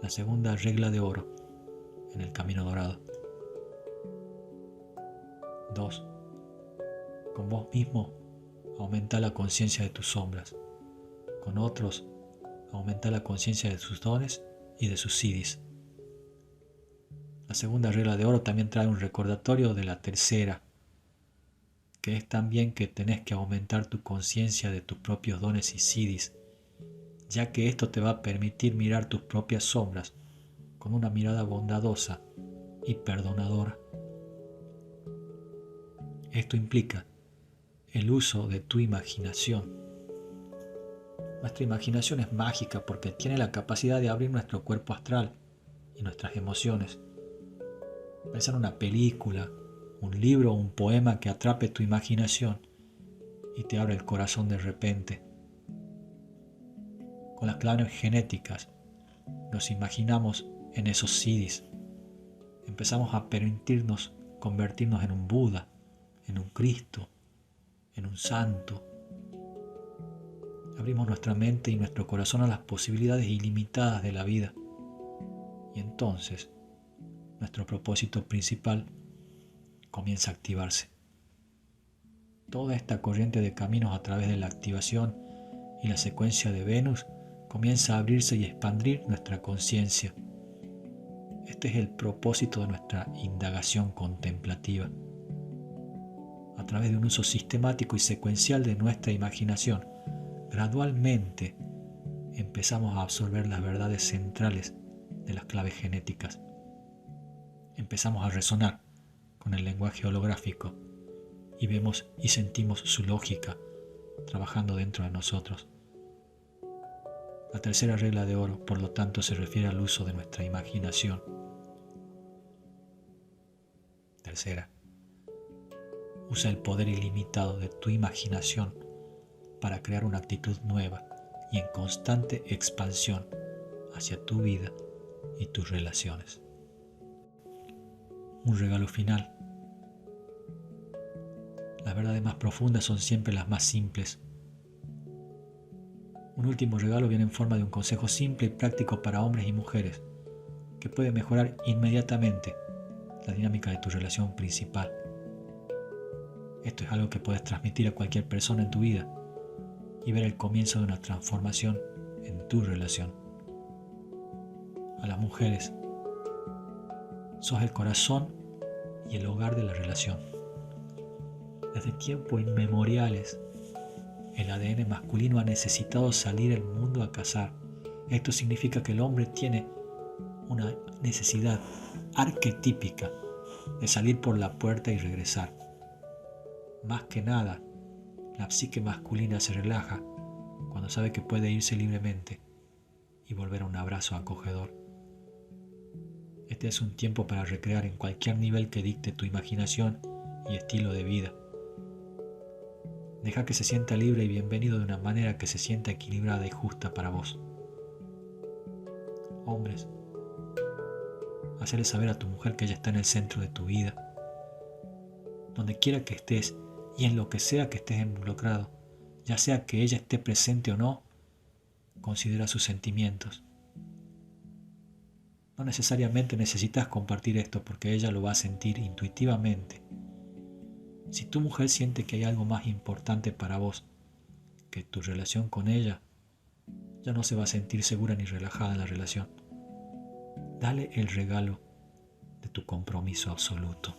la segunda regla de oro en el camino dorado. 2. Con vos mismo, aumenta la conciencia de tus sombras. Con otros, aumenta la conciencia de sus dones y de sus siddhis. La segunda regla de oro también trae un recordatorio de la tercera, que es también que tenés que aumentar tu conciencia de tus propios dones y siddhis, ya que esto te va a permitir mirar tus propias sombras con una mirada bondadosa y perdonadora. Esto implica el uso de tu imaginación. Nuestra imaginación es mágica porque tiene la capacidad de abrir nuestro cuerpo astral y nuestras emociones. Pensar en una película, un libro o un poema que atrape tu imaginación y te abre el corazón de repente. Con las claves genéticas nos imaginamos en esos siddhis. Empezamos a permitirnos convertirnos en un Buda, en un Cristo, en un santo. Abrimos nuestra mente y nuestro corazón a las posibilidades ilimitadas de la vida. Y entonces, nuestro propósito principal comienza a activarse. Toda esta corriente de caminos a través de la activación y la secuencia de Venus comienza a abrirse y expandir nuestra conciencia. Este es el propósito de nuestra indagación contemplativa. A través de un uso sistemático y secuencial de nuestra imaginación, gradualmente empezamos a absorber las verdades centrales de las claves genéticas. Empezamos a resonar con el lenguaje holográfico y vemos y sentimos su lógica trabajando dentro de nosotros. La tercera regla de oro, por lo tanto, se refiere al uso de nuestra imaginación. Tercera, usa el poder ilimitado de tu imaginación para crear una actitud nueva y en constante expansión hacia tu vida y tus relaciones. Un regalo final. Las verdades más profundas son siempre las más simples. Un último regalo viene en forma de un consejo simple y práctico para hombres y mujeres que puede mejorar inmediatamente la dinámica de tu relación principal. Esto es algo que puedes transmitir a cualquier persona en tu vida y ver el comienzo de una transformación en tu relación. A las mujeres, sos el corazón y el hogar de la relación. Desde tiempos inmemoriales, el ADN masculino ha necesitado salir al mundo a cazar. Esto significa que el hombre tiene una necesidad arquetípica de salir por la puerta y regresar. Más que nada, la psique masculina se relaja cuando sabe que puede irse libremente y volver a un abrazo acogedor. Este es un tiempo para recrear en cualquier nivel que dicte tu imaginación y estilo de vida. Deja que se sienta libre y bienvenido de una manera que se sienta equilibrada y justa para vos. Hombres, hacerle saber a tu mujer que ella está en el centro de tu vida. Donde quiera que estés y en lo que sea que estés involucrado, ya sea que ella esté presente o no, considera sus sentimientos. No necesariamente necesitas compartir esto porque ella lo va a sentir intuitivamente. Si tu mujer siente que hay algo más importante para vos que tu relación con ella, ya no se va a sentir segura ni relajada en la relación. Dale el regalo de tu compromiso absoluto.